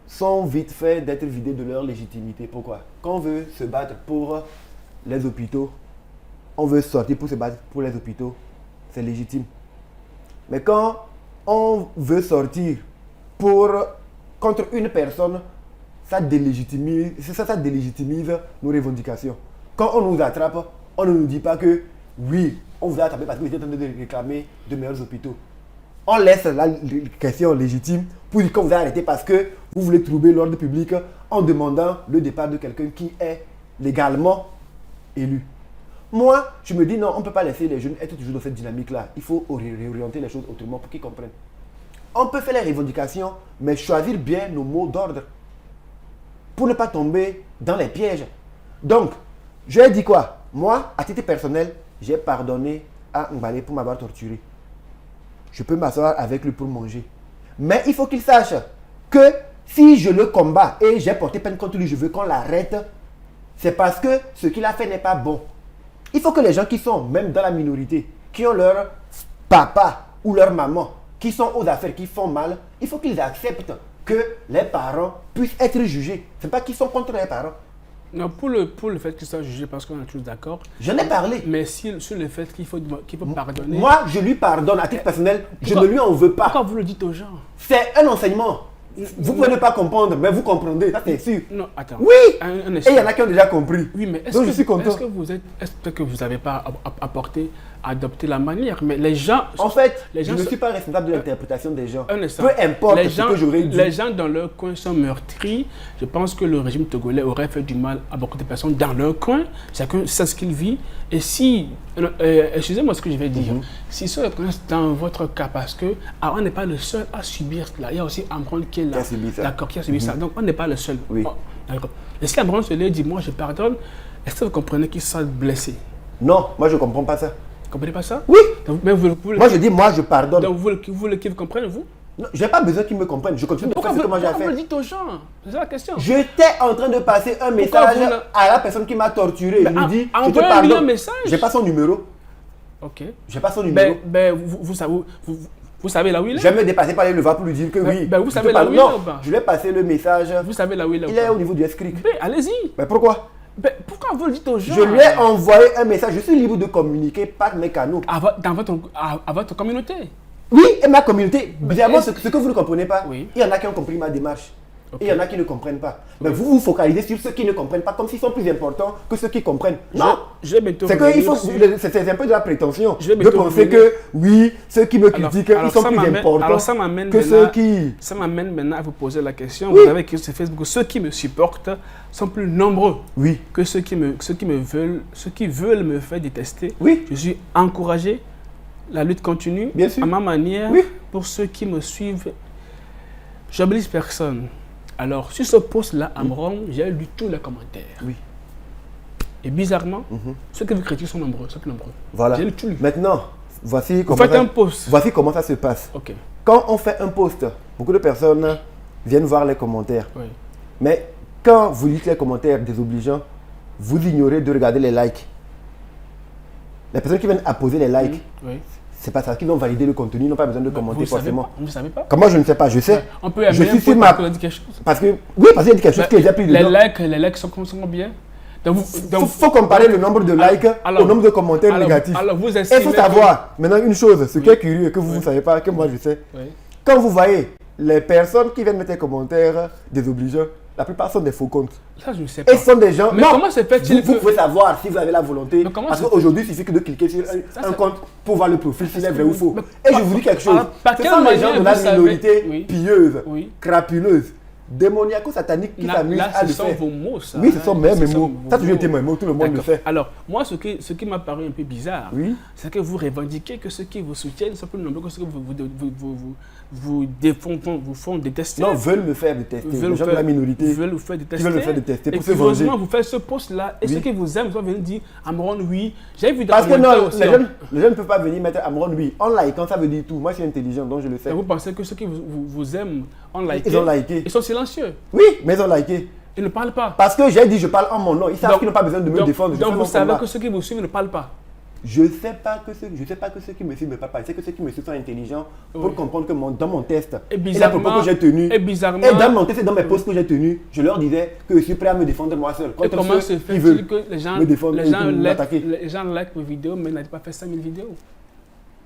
sont vite faits d'être vidés de leur légitimité. Pourquoi? Quand on veut se battre pour les hôpitaux, on veut sortir pour se battre pour les hôpitaux, c'est légitime. Mais quand on veut sortir contre une personne, ça délégitimise nos revendications. Quand on nous attrape, on ne nous dit pas que oui, on vous a attrapé parce que vous êtes en train de réclamer de meilleurs hôpitaux. On laisse la question légitime pour dire qu'on vous a arrêté parce que vous voulez troubler l'ordre public en demandant le départ de quelqu'un qui est légalement élu. Moi, je me dis non, on ne peut pas laisser les jeunes être toujours dans cette dynamique-là. Il faut réorienter les choses autrement pour qu'ils comprennent. On peut faire les revendications, mais choisir bien nos mots d'ordre pour ne pas tomber dans les pièges. Donc, je lui ai dit quoi? Moi, à titre personnel, j'ai pardonné à Mbalé pour m'avoir torturé. Je peux m'asseoir avec lui pour manger. Mais il faut qu'il sache que si je le combats et j'ai porté peine contre lui, je veux qu'on l'arrête, c'est parce que ce qu'il a fait n'est pas bon. Il faut que les gens qui sont même dans la minorité, qui ont leur papa ou leur maman, qui sont aux affaires, qui font mal, il faut qu'ils acceptent que les parents puissent être jugés. Ce n'est pas qu'ils sont contre les parents. Non, pour le fait qu'il soit jugé, parce qu'on est tous d'accord. Je n'ai parlé. Mais sur le fait qu'il faut pardonner. Moi, je lui pardonne à titre personnel. Je Pourquoi- ne lui en veux pas. Pourquoi vous le dites aux gens? C'est un enseignement. Vous pouvez ne pas comprendre, mais vous comprendrez. Ça, c'est sûr. Non, attends. Oui. Un Et il y en a qui ont déjà compris. Oui, mais est-ce Donc, que, je suis content. est-ce que vous n'avez pas adopté la manière? Mais les gens. En fait, les gens je ne se- suis pas responsable de l'interprétation des gens. Un instant. Peu importe les ce gens, que j'aurais dit. Les gens dans leur coin sont meurtris. Je pense que le régime togolais aurait fait du mal à beaucoup de personnes dans leur coin. Chacun sait ce qu'il vit. Et si, excusez-moi ce que je vais dire, si cela est dans votre cas, parce que on n'est pas le seul à subir cela. Il y a aussi Amron qui est là. Qui a subi ça. D'accord, qui a subi ça. Donc on n'est pas le seul. Oui. Oh, d'accord. Et si Amron se dit, moi je pardonne, est-ce que vous comprenez qu'il soit blessé? Non, moi je ne comprends pas ça. Vous comprenez pas ça? Oui. Donc, mais vous voulez Moi je dis, moi je pardonne. donc, vous voulez qu'ils vous comprennent, vous? Non, je n'ai pas besoin qu'ils me comprennent. Je continue de Pourquoi faire ce vous, que moi j'ai à pourquoi vous faire. le dites aux gens? C'est ça la question. J'étais en train de passer un message vous ne- à la personne qui m'a torturé. Je lui dis, je te envoyez-lui pardonne. un message. J'ai pas son numéro. Ok. J'ai pas son numéro. Vous savez là où il est? Je vais me dépasser par les levants pour lui dire que oui. ben, vous je te savez là pardonne. où il est Non, ou pas? je lui ai passé le message. Vous savez là où il est? Il ou est pas? au niveau du escric. Ben, allez-y. Mais pourquoi? Ben, pourquoi vous le dites aux gens? Je lui ai envoyé un message. Je suis libre de communiquer par mes canaux. Dans votre communauté. Oui, et ma communauté, bizarrement, ce que vous ne comprenez pas, Oui. il y en a qui ont compris ma démarche. Ok. Et il y en a qui ne comprennent pas. Mais vous vous focalisez sur ceux qui ne comprennent pas, comme s'ils sont plus importants que ceux qui comprennent. Non! Je vais bientôt C'est revenir qu'il faut. sur- C'est un peu de la prétention Je vais de bientôt penser revenir. que, oui, ceux qui me critiquent, ils sont ça plus m'amène- importants alors ça m'amène que maintenant- ceux qui. Ça m'amène maintenant à vous poser la question. Oui. Vous avez écrit sur Facebook, ceux qui me supportent sont plus nombreux Oui, que ceux qui veulent me faire détester. oui, Je suis encouragé. La lutte continue Bien sûr. à ma manière. Oui. Pour ceux qui me suivent, j'oblige personne. Alors, sur ce post-là, Amron, j'ai lu tous les commentaires. oui. Et bizarrement, ceux qui vous critiquent sont nombreux. Voilà. J'ai lu tout lu. Maintenant, voici Vous comment, faites ça, un post. voici comment ça se passe. Ok. Quand on fait un post, beaucoup de personnes viennent voir les commentaires. Oui. Mais quand vous lisez les commentaires désobligeants, vous ignorez de regarder les likes. Les personnes qui viennent apposer les likes, Oui. c'est pas ça, qu'ils ont validé le contenu, ils n'ont pas besoin de commenter Vous savez forcément. pas. Vous ne savez pas. Comment je ne sais pas, je sais. On peut aimer Je un suis post sur parce ma. qu'on a dit quelque chose. Parce que, oui, parce qu'il y a quelque chose qui est déjà pris les dedans. likes sont bien. Donc, Il faut comparer le nombre de likes alors- au nombre de commentaires alors- négatifs. alors vous Et estimez il faut que- savoir, maintenant une chose, ce qui Oui. est curieux et que vous ne savez pas, que moi je sais. Oui. Quand vous voyez les personnes qui viennent mettre des commentaires désobligeants, la plupart sont des faux comptes. Ça, je ne sais pas. Et ce sont des gens. Mais non, comment se fait-il vous que- pouvez savoir si vous avez la volonté. Mais comment Parce se- qu'aujourd'hui, il suffit que de cliquer sur Ça, un c'est- compte pour voir le profil, s'il est vrai ou faux. Mais Et je vous dis quelque chose. par Ce quelle sont les gens manière de la vous savez- minorité Oui. pieuse, Oui. crapuleuse, démoniaco-satanique qui s'amusent Là, à ce le sont faire. vos mots, ça. Oui, ce sont mes Ce sont mots. vos Ça a toujours mots. été mes mots, tout le monde le D'accord. fait. Alors, moi, ce qui m'a paru un peu bizarre, Oui. c'est que vous revendiquez que ceux qui vous soutiennent sont plus nombreux que ceux qui vous font détester. Non, veulent me faire détester. Les gens de la minorité. veulent vous faire détester. veulent me faire détester Et pour se curieusement, venger. vous faites ce post-là, et Oui. ceux qui vous aiment vont venir dire Amron, oui. J'ai vu des Parce que commentaires non, aussi. les jeunes ne peuvent pas venir mettre Amron, oui. En likant, ça veut dire tout. Moi, je suis intelligent, donc je le sais. Et vous pensez que ceux qui vous aiment ont liké. Ils ont liké. Ils sont silencieux. Oui, mais ils ont liké. Ils ne parlent pas. Parce que j'ai dit, je parle en mon nom. Ils savent qu'ils n'ont pas besoin de me défendre. Je Donc fais vous mon savez combat. que ceux qui vous suivent ne parlent pas. Je sais pas que ceux qui me suivent ne parlent pas. Je sais que ceux qui me suivent sont intelligents pour Oui. comprendre que dans mon test, Et et la bizarrement, propos que j'ai tenu, et bizarrement, et dans mon test et dans mes posts que j'ai tenus, je leur disais que je suis prêt à me défendre moi seul. et Contre comment se ceux qui fait-il veulent que les gens, me défendre et m'attaquer. les gens like vos vidéos, mais n'ont pas fait 5000 vidéos?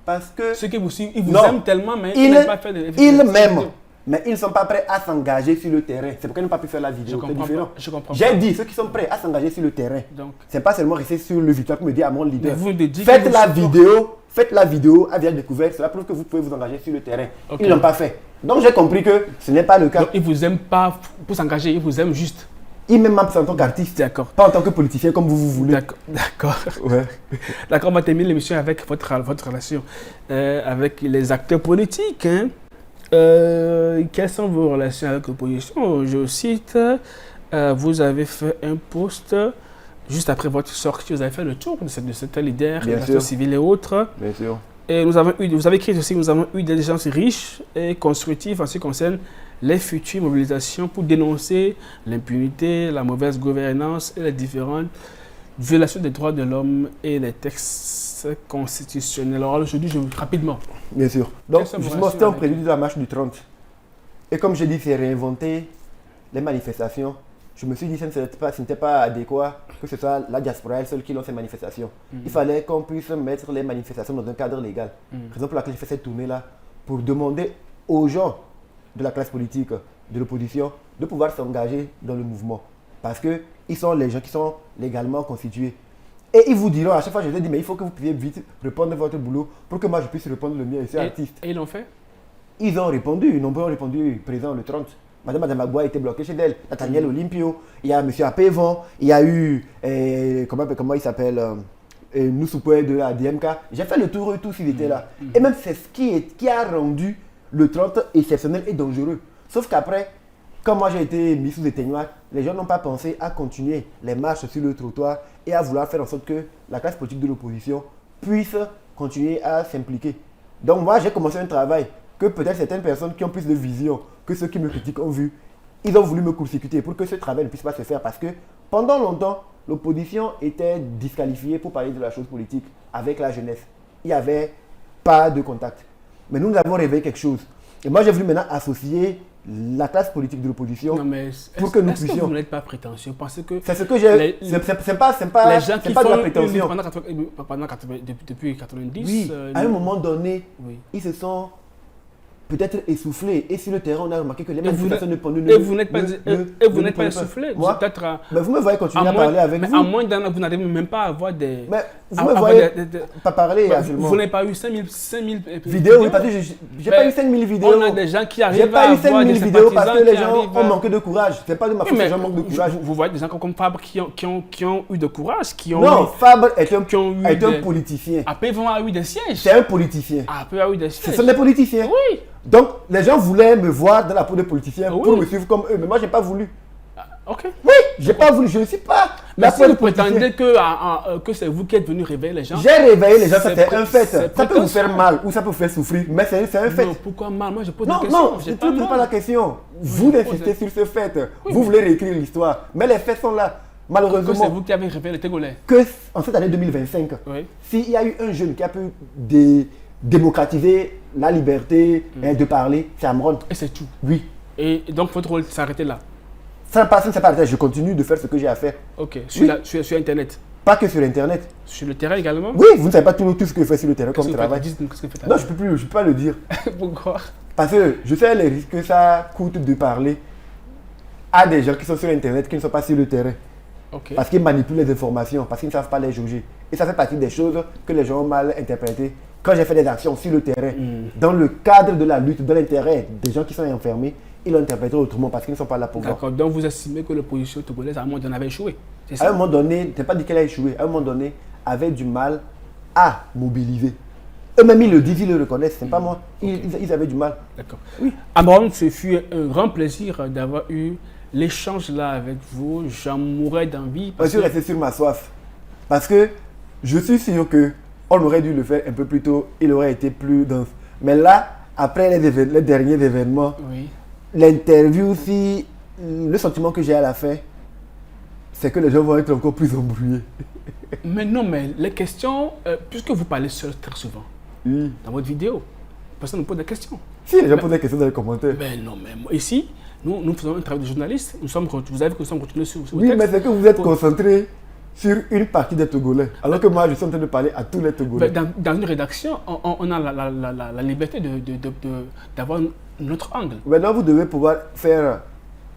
Parce que Ceux qui vous suivent, ils vous Non. aiment tellement, mais ils, ils n'ont pas fait de ils de m'aiment, vidéos. mais ils ne sont pas prêts à s'engager sur le terrain. C'est pourquoi ils n'ont pas pu faire la vidéo. C'est différent. Je comprends J'ai pas. dit, ceux qui sont prêts à s'engager sur le terrain, Donc, c'est pas seulement rester sur le victoire pour me dire à mon mais leader. vous me dites Faites que la vous- vidéo, faites la vidéo à visage découvert, cela prouve que vous pouvez vous engager sur le terrain. Ok. Ils n'ont pas fait. Donc j'ai compris que ce n'est pas le cas. Donc, ils vous aiment pas pour s'engager, ils vous aiment juste. Ils m'aiment en tant qu'artiste, D'accord. pas en tant que politicien comme vous voulez. D'accord. Ouais. D'accord, on va terminer l'émission avec votre relation avec les acteurs politiques. Hein. Quelles sont vos relations avec l'opposition? Je cite, vous avez fait un post juste après votre sortie, vous avez fait le tour de certains leaders, Bien les acteurs sûr. civils et autres. Bien sûr. Et vous avez écrit aussi, nous avons eu des échanges riches et constructifs en ce qui concerne les futures mobilisations pour dénoncer l'impunité, la mauvaise gouvernance et les différentes violations des droits de l'homme et les textes constitutionnels. Alors aujourd'hui, rapidement. Bien sûr. Donc, Quelles sont vos justement, relations c'était en avec- prélude de la marche du 30. Et comme j'ai dit, c'est réinventer les manifestations. Je me suis dit que ce n'était pas adéquat que ce soit la diaspora elle seule qui lance ces manifestations. Il fallait qu'on puisse mettre les manifestations dans un cadre légal. Raison pour laquelle j'ai fait cette tournée-là, pour demander aux gens de la classe politique, de l'opposition, de pouvoir s'engager dans le mouvement. Parce qu'ils sont les gens qui sont légalement constitués. Et ils vous diront, à chaque fois, je leur dis, mais il faut que vous puissiez vite répondre votre boulot pour que moi je puisse répondre le mien. Je suis artiste. Et ils l'ont fait? Ils ont répondu, nombreux ont répondu présent le 30. Madame Agboa était bloquée chez elle. Nathaniel Olympio, il y a M. Apévan, il y a eu, comment il s'appelle, Nousoupoué de la DMK. J'ai fait le tour, eux tous, ils étaient là. Et même c'est ce qui a rendu le 30 exceptionnel et dangereux. Sauf qu'après, quand moi j'ai été mis sous éteignoir, les gens n'ont pas pensé à continuer les marches sur le trottoir et à vouloir faire en sorte que la classe politique de l'opposition puisse continuer à s'impliquer. Donc moi j'ai commencé un travail que peut-être certaines personnes qui ont plus de vision que ceux qui me critiquent ont vu. Ils ont voulu me court-circuiter pour que ce travail ne puisse pas se faire parce que pendant longtemps, l'opposition était disqualifiée pour parler de la chose politique avec la jeunesse. Il n'y avait pas de contact. Mais nous avons réveillé quelque chose. Et moi, j'ai voulu maintenant associer la classe politique de l'opposition Non, mais pour que nous est-ce que puissions. vous n'êtes pas prétentieux? Vous pensez que C'est ce que j'ai. les C'est pas les gens qui de la font une prétention. depuis 90, Oui, à un moment donné, oui. ils se sont peut-être essoufflés. Et sur le terrain, on a remarqué que les Et vous manifestations ne Et vous n'êtes pas, ne n'êtes pas prenaient essoufflé. Vous Moi, êtes peut-être à mais vous me voyez continuer à moins, parler avec mais vous. à moins d'un an, vous n'arrivez même pas à avoir des. Mais vous à- me avoir voyez des- pas parler vous actuellement. n'avez pas eu 5000 Vidéos, oui, parce que j'ai pas eu 5000 vidéos. On a des gens qui arrivent J'ai pas à eu avoir 5000 des vidéos parce que sympathisants les qui gens arrivent ont à- manqué de courage. C'est pas de ma Oui, faute que mais les gens manquent de courage. vous voyez des gens comme Fabre qui ont eu de courage, qui ont Non, eu, Fabre est un qui ont eu des- politicien. Après, ils ont eu des sièges. C'est un politicien. Après, ils ont eu des Ce sièges. sont des politiciens. Oui. Donc, les gens voulaient me voir dans la peau de politicien Oui. pour me suivre comme eux. Mais moi, j'ai pas voulu. Ok. Oui, j'ai pas voulu. Je ne suis pas Mais la si peau de vous prétendez politicien. que c'est vous qui êtes venu réveiller les gens. J'ai réveillé les gens, ça C'est c'est un fait. c'est Ça peut vous prétentieux. faire mal ou ça peut vous faire souffrir, mais c'est un fait. Non, pourquoi mal? Moi, je pose Non, des questions. non, J'ai je ne pose pas mal. la question. Vous je insistez pose- sur ce fait. Oui, Vous mais- voulez réécrire l'histoire. Mais les faits sont là. Que c'est Malheureusement, vous qui avez réveillé les Togolais. que en cette année 2025, Oui. s'il y a eu un jeune qui a pu démocratiser la liberté de parler, c'est Amron. Et c'est tout. Oui. Et donc, votre rôle s'arrêter là. Ça ne passe, ça ne s'est pas arrêté. Je continue de faire ce que j'ai à faire. Ok. Oui. Sur Internet. Pas que sur Internet. Sur le terrain également. Oui, vous ne savez pas tout ce que je fais sur le terrain Qu'est-ce comme que vous faites? travail. Dites-nous, qu'est-ce que vous faites Non, je ne peux pas le dire. Pourquoi? Parce que je sais les risques que ça coûte de parler à des gens qui sont sur Internet, qui ne sont pas sur le terrain. Ok. Parce qu'ils manipulent les informations, parce qu'ils ne savent pas les jauger. Et ça fait partie des choses que les gens ont mal interprétées. Quand j'ai fait des actions sur le terrain, dans le cadre de la lutte, de l'intérêt des gens qui sont enfermés, ils l'ont interprété autrement parce qu'ils ne sont pas là pour voir. D'accord. Donc, vous estimez que l'opposition togolaise, à un moment donné, avait échoué. C'est À un ça? moment donné, je n'ai pas dit qu'elle a échoué, à un moment donné, avait du mal à mobiliser. Eux-mêmes, ils le disent, ils le reconnaissent, c'est pas moi. Ils avaient du mal. D'accord. Oui. Amron, ce fut un grand plaisir d'avoir eu l'échange là avec vous. J'en mourrais d'envie. Je suis resté sur ma soif. Parce que je suis sûr que on aurait dû le faire un peu plus tôt, il aurait été plus dense. Mais là, après les derniers événements, Oui. l'interview aussi, le sentiment que j'ai à la fin, c'est que les gens vont être encore plus embrouillés. Mais non, mais les questions, puisque vous parlez seul très souvent Oui. dans votre vidéo, personne ne pose des questions. Si les gens posent des questions dans les commentaires. Mais non, mais moi, ici, nous faisons un travail de journaliste. Vous savez que nous sommes retournés sur Oui, le mais texte. c'est que vous êtes Pour- concentré sur une partie des Togolais. Alors que moi, je suis en train de parler à tous les Togolais. Ben, dans une rédaction, on a la liberté d'avoir notre angle. Maintenant, vous devez pouvoir faire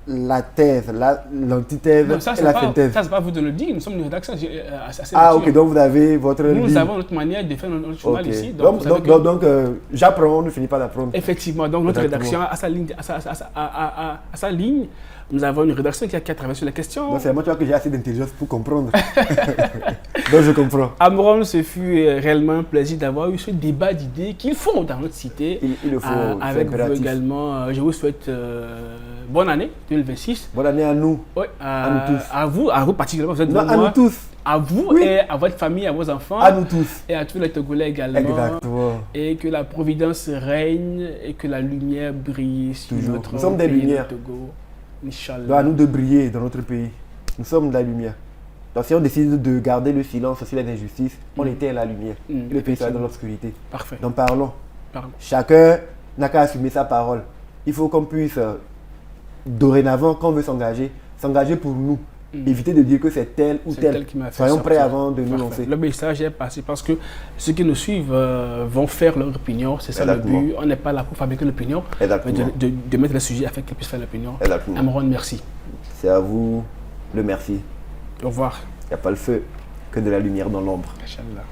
la thèse, l'antithèse Non, ça, et c'est la pas, synthèse. ça, c'est pas vous de le dire. Nous sommes une rédaction assez Ah, mature. ok, donc vous avez votre Nous ligne. avons notre manière de faire notre journal Ok. ici. Donc, vous savez que- j'apprends, on ne finit pas d'apprendre. Effectivement, donc notre Exactement. rédaction a sa ligne, à sa ligne. Nous avons une rédaction qui a travaillé sur les questions. Donc, c'est moi tu vois, que j'ai assez d'intelligence pour comprendre. Donc, je comprends. Amron, ce fut réellement un plaisir d'avoir eu ce débat d'idées qu'il faut dans notre cité. Il le faut, c'est Avec vous impératif. également. Je vous souhaite bonne année 2026. Bonne année à nous. Oui, À nous tous. à vous particulièrement, vous êtes Non, devant à moi. nous tous. À vous Oui. et à votre famille, à vos enfants. À nous tous. Et à tous les Togolais également. Exactement. Et que la providence règne et que la lumière brille sur Toujours. notre Nous sommes des pays, lumières. le Togo. Inch'Allah. Donc, à nous de briller dans notre pays. Nous sommes de la lumière. Donc, si on décide de garder le silence sur les injustices, on éteint la lumière. Et le pays sera dans l'obscurité. Parfait. Donc, parlons. Pardon. Chacun n'a qu'à assumer sa parole. Il faut qu'on puisse, dorénavant, quand on veut s'engager pour nous. Éviter de dire que c'est tel ou C'est tel. tel qui m'a fait Soyons sortir. prêts avant de nous Parfait. lancer. Le message est passé parce que ceux qui nous suivent vont faire leur opinion. C'est ça le Exactement. but. On n'est pas là pour fabriquer l'opinion, mais Exactement. de mettre le sujet afin qu'ils puissent faire l'opinion. Exactement. Amron, merci. C'est à vous le merci. Au revoir. Il n'y a pas le feu que de la lumière dans l'ombre. Inch'Allah.